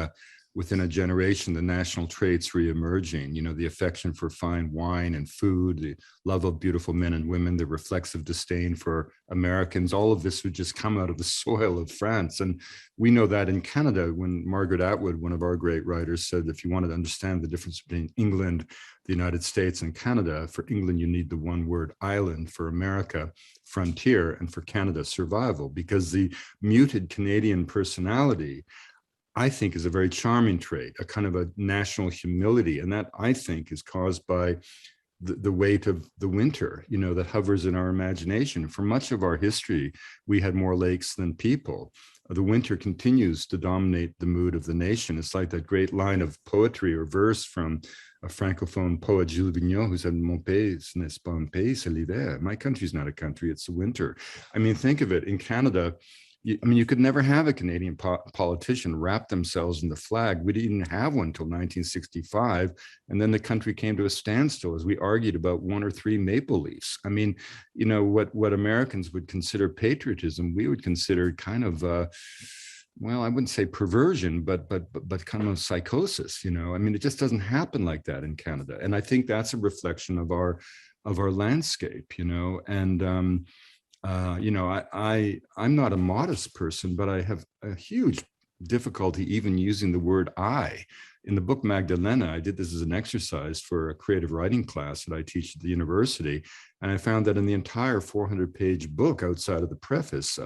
a generation the national traits re-emerging, the affection for fine wine and food, the love of beautiful men and women, the reflexive disdain for Americans. All of this would just come out of the soil of France. And we know that in Canada, when Margaret Atwood, one of our great writers, said, if you wanted to understand the difference between England, the United States, and Canada, for England, you need the one word island, for America, frontier, and for Canada, survival, because the muted Canadian personality, I think, is a very charming trait, a kind of a national humility. And that, I think, is caused by the weight of the winter, that hovers in our imagination. For much of our history, we had more lakes than people. The winter continues to dominate the mood of the nation. It's like that great line of poetry or verse from a francophone poet, Jules Vignon, who said, "Mon pays n'est pas un pays, c'est l'hiver." My country's not a country, it's the winter. I mean, think of it. In Canada, you could never have a Canadian politician wrap themselves in the flag. We didn't have one until 1965. And then the country came to a standstill as we argued about 1 or 3 maple leafs. I mean, what Americans would consider patriotism, we would consider kind of, well, I wouldn't say perversion, but kind of psychosis, I mean, it just doesn't happen like that in Canada. And I think that's a reflection of our landscape, and I'm not a modest person, but I have a huge difficulty even using the word I. In the book Magdalena, I did this as an exercise for a creative writing class that I teach at the university. And I found that in the entire 400-page book, outside of the preface,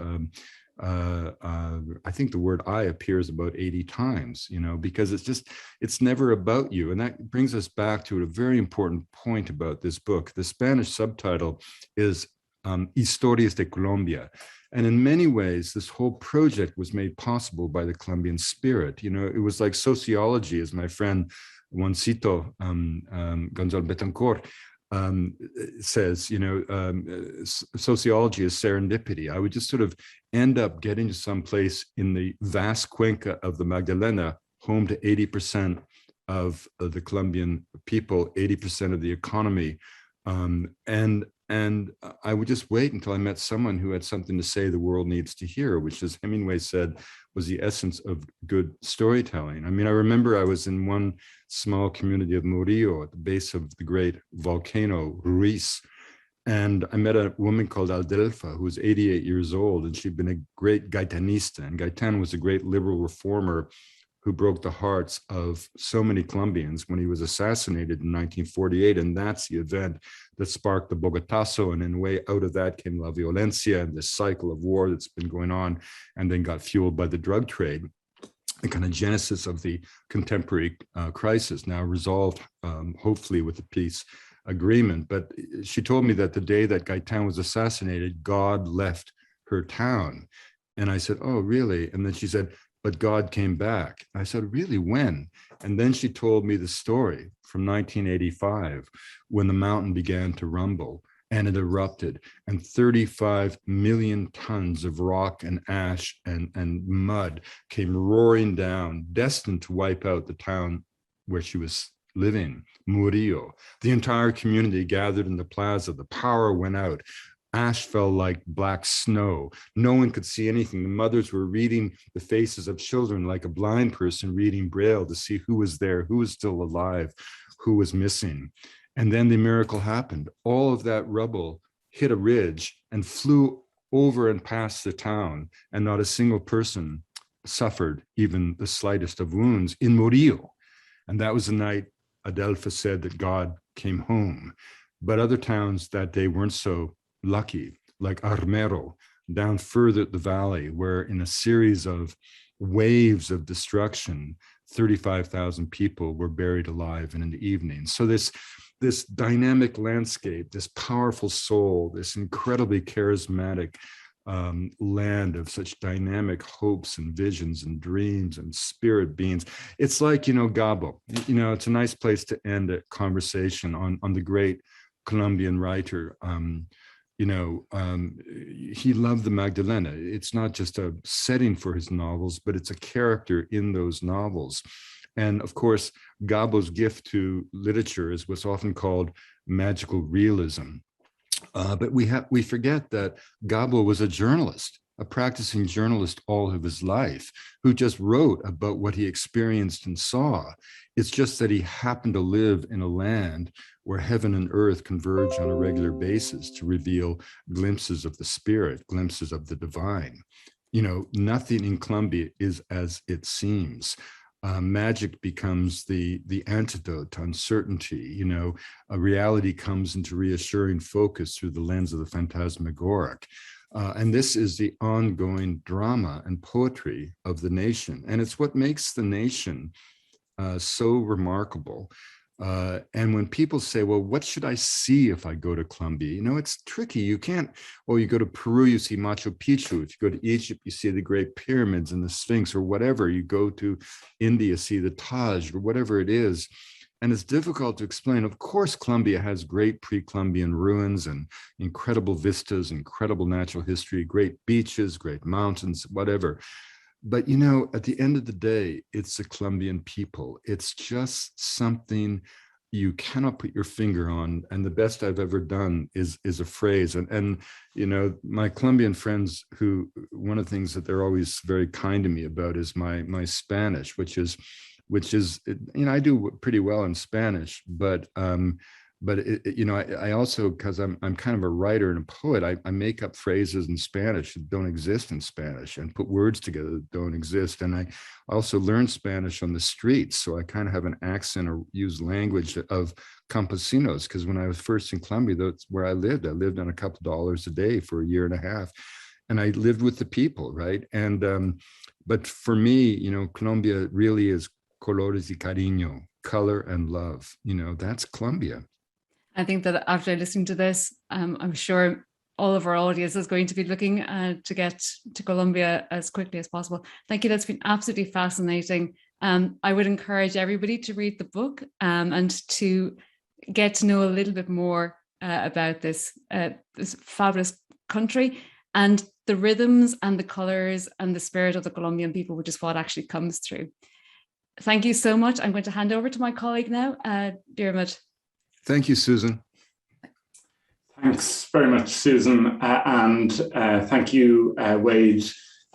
I think the word I appears about 80 times, because it's never about you. And that brings us back to a very important point about this book. The Spanish subtitle is Historias de Colombia. And in many ways, this whole project was made possible by the Colombian spirit. It was like sociology, as my friend Juancito Gonzalo Betancourt says, sociology is serendipity. I would just sort of end up getting to some place in the vast cuenca of the Magdalena, home to 80% of the Colombian people, 80% of the economy. And I would just wait until I met someone who had something to say the world needs to hear, which, as Hemingway said, was the essence of good storytelling. I mean, I remember I was in one small community of Murillo at the base of the great volcano, Ruiz, and I met a woman called Aldelfa, who was 88 years old, and she'd been a great Gaitanista. And Gaitan was a great liberal reformer who broke the hearts of so many Colombians when he was assassinated in 1948. And that's the event that sparked the Bogotazo. And in a way, out of that came La Violencia and this cycle of war that's been going on and then got fueled by the drug trade. The kind of genesis of the contemporary crisis, now resolved, hopefully, with a peace agreement. But she told me that the day that Gaitan was assassinated, God left her town. And I said, "Oh, really?" And then she said, "But God came back." I said, "Really, when?" And then she told me the story from 1985, when the mountain began to rumble and it erupted, and 35 million tons of rock and ash and mud came roaring down, destined to wipe out the town where she was living, Murillo. The entire community gathered in the plaza. The power went out. Ash fell like black snow. No one could see anything. The mothers were reading the faces of children like a blind person reading Braille to see who was there, who was still alive, who was missing. And then the miracle happened. All of that rubble hit a ridge and flew over and past the town, and not a single person suffered even the slightest of wounds in Murillo. And that was the night Adelfa said that God came home. But other towns that day weren't so lucky, like Armero, down further at the valley, where in a series of waves of destruction, 35,000 people were buried alive in an evening. So this dynamic landscape, this powerful soul, this incredibly charismatic land of such dynamic hopes and visions and dreams and spirit beings. It's like, Gabo, it's a nice place to end a conversation on the great Colombian writer. He loved the Magdalena. It's not just a setting for his novels, but it's a character in those novels. And of course, Gabo's gift to literature is what's often called magical realism. But we forget that Gabo was a journalist, a practicing journalist all of his life, who just wrote about what he experienced and saw. It's just that he happened to live in a land where heaven and earth converge on a regular basis to reveal glimpses of the spirit, glimpses of the divine. Nothing in Colombia is as it seems. Magic becomes the antidote to uncertainty. A reality comes into reassuring focus through the lens of the phantasmagoric. And this is the ongoing drama and poetry of the nation. And it's what makes the nation so remarkable. And when people say, well, what should I see if I go to Colombia? You know, it's tricky. You can't, oh, you go to Peru, you see Machu Picchu. If you go to Egypt, you see the Great Pyramids and the Sphinx or whatever. You go to India, see the Taj or whatever it is. And it's difficult to explain. Of course, Colombia has great pre-Columbian ruins and incredible vistas, incredible natural history, great beaches, great mountains, whatever. But, you know, at the end of the day, it's the Colombian people. It's just something you cannot put your finger on. And the best I've ever done is a phrase. And you know, my Colombian friends who, one of the things that they're always very kind to me about is my Spanish, which is, you know, I do pretty well in Spanish, but you know, I also, because I'm kind of a writer and a poet, I make up phrases in Spanish that don't exist in Spanish and put words together that don't exist. And I also learned Spanish on the streets. So I kind of have an accent or use language of campesinos, because when I was first in Colombia, that's where I lived. I lived on a couple dollars a day for a year and a half. And I lived with the people, right? And, but for me, you know, Colombia really is colores y cariño, color and love. You know, that's Colombia. I think that after listening to this, I'm sure all of our audience is going to be looking to get to Colombia as quickly as possible. Thank you. That's been absolutely fascinating. I would encourage everybody to read the book and to get to know a little bit more about this fabulous country and the rhythms and the colors and the spirit of the Colombian people, which is what actually comes through. Thank you so much. I'm going to hand over to my colleague now, Diarmuid. Thank you, Susan. Thanks very much, Susan, and thank you, Wade.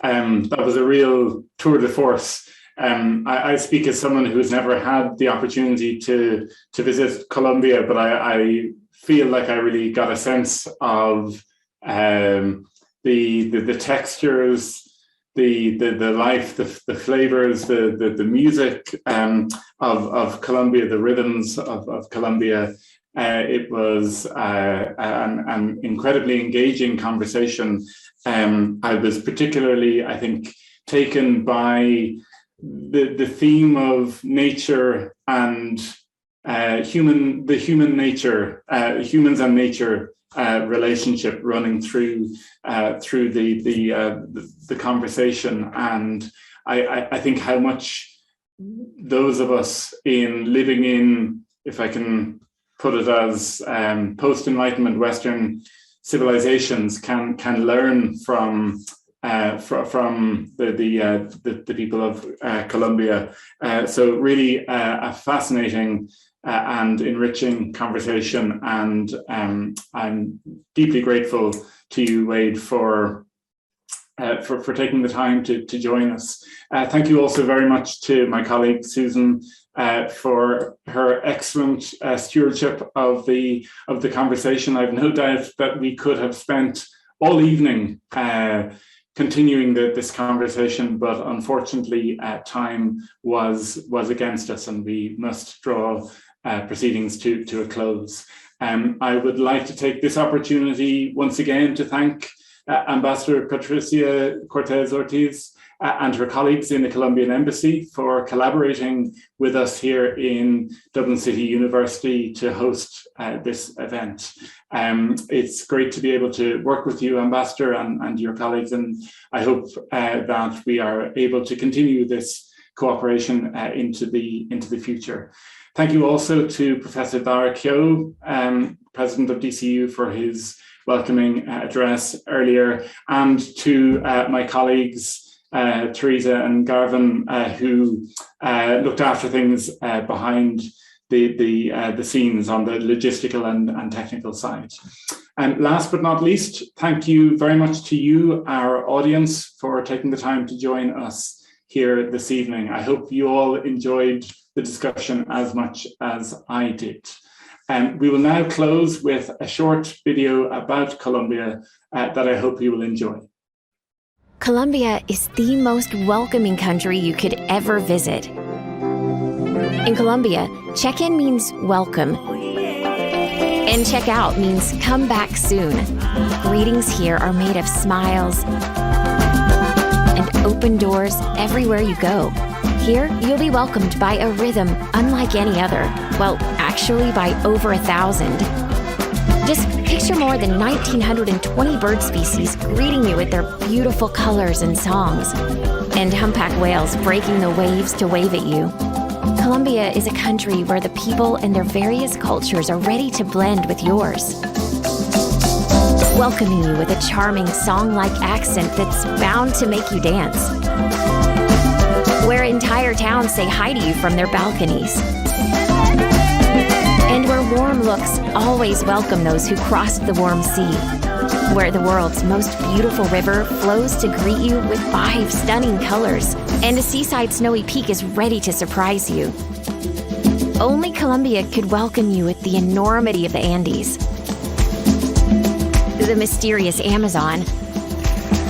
That was a real tour de force. I speak as someone who's never had the opportunity to visit Colombia, but I feel like I really got a sense of the textures, the life, the flavors, the music of Colombia, the rhythms of Colombia. It was an incredibly engaging conversation. I was particularly, I think, taken by the theme of nature and human nature, humans and nature relationship running through the conversation. And I think how much those of us living in, if I can put it as post-Enlightenment Western civilizations, can learn from the people of Colombia. So really a fascinating and enriching conversation, and I'm deeply grateful to you, Wade, for taking the time to join us. Thank you also very much to my colleague Susan for her excellent stewardship of the conversation. I've no doubt that we could have spent all evening continuing this conversation, but unfortunately time was against us, and we must draw proceedings to a close. I would like to take this opportunity once again to thank Ambassador Patricia Cortés Ortiz and her colleagues in the Colombian Embassy for collaborating with us here in Dublin City University to host this event. It's great to be able to work with you, Ambassador, and your colleagues, and I hope that we are able to continue this cooperation into the future. Thank you also to Professor Daire Keogh, President of DCU, for his welcoming address earlier, and to my colleagues Teresa and Garvin, who looked after things behind the scenes on the logistical and technical side. And last but not least, thank you very much to you, our audience, for taking the time to join us here this evening. I hope you all enjoyed the discussion as much as I did. We will now close with a short video about Colombia that I hope you will enjoy. Colombia is the most welcoming country you could ever visit. In Colombia, check-in means welcome, and check-out means come back soon. Greetings here are made of smiles and open doors everywhere you go. Here, you'll be welcomed by a rhythm unlike any other. Well, actually by over 1,000. Just picture more than 1,920 bird species greeting you with their beautiful colors and songs, and humpback whales breaking the waves to wave at you. Colombia is a country where the people and their various cultures are ready to blend with yours, welcoming you with a charming song-like accent that's bound to make you dance, where entire towns say hi to you from their balconies, and where warm looks always welcome those who crossed the warm sea, where the world's most beautiful river flows to greet you with 5 stunning colors, and a seaside snowy peak is ready to surprise you. Only Colombia could welcome you with the enormity of the Andes, the mysterious Amazon,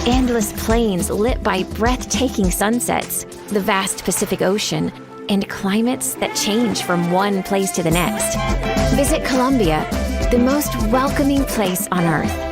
endless plains lit by breathtaking sunsets, the vast Pacific Ocean, and climates that change from one place to the next. Visit Colombia, the most welcoming place on Earth.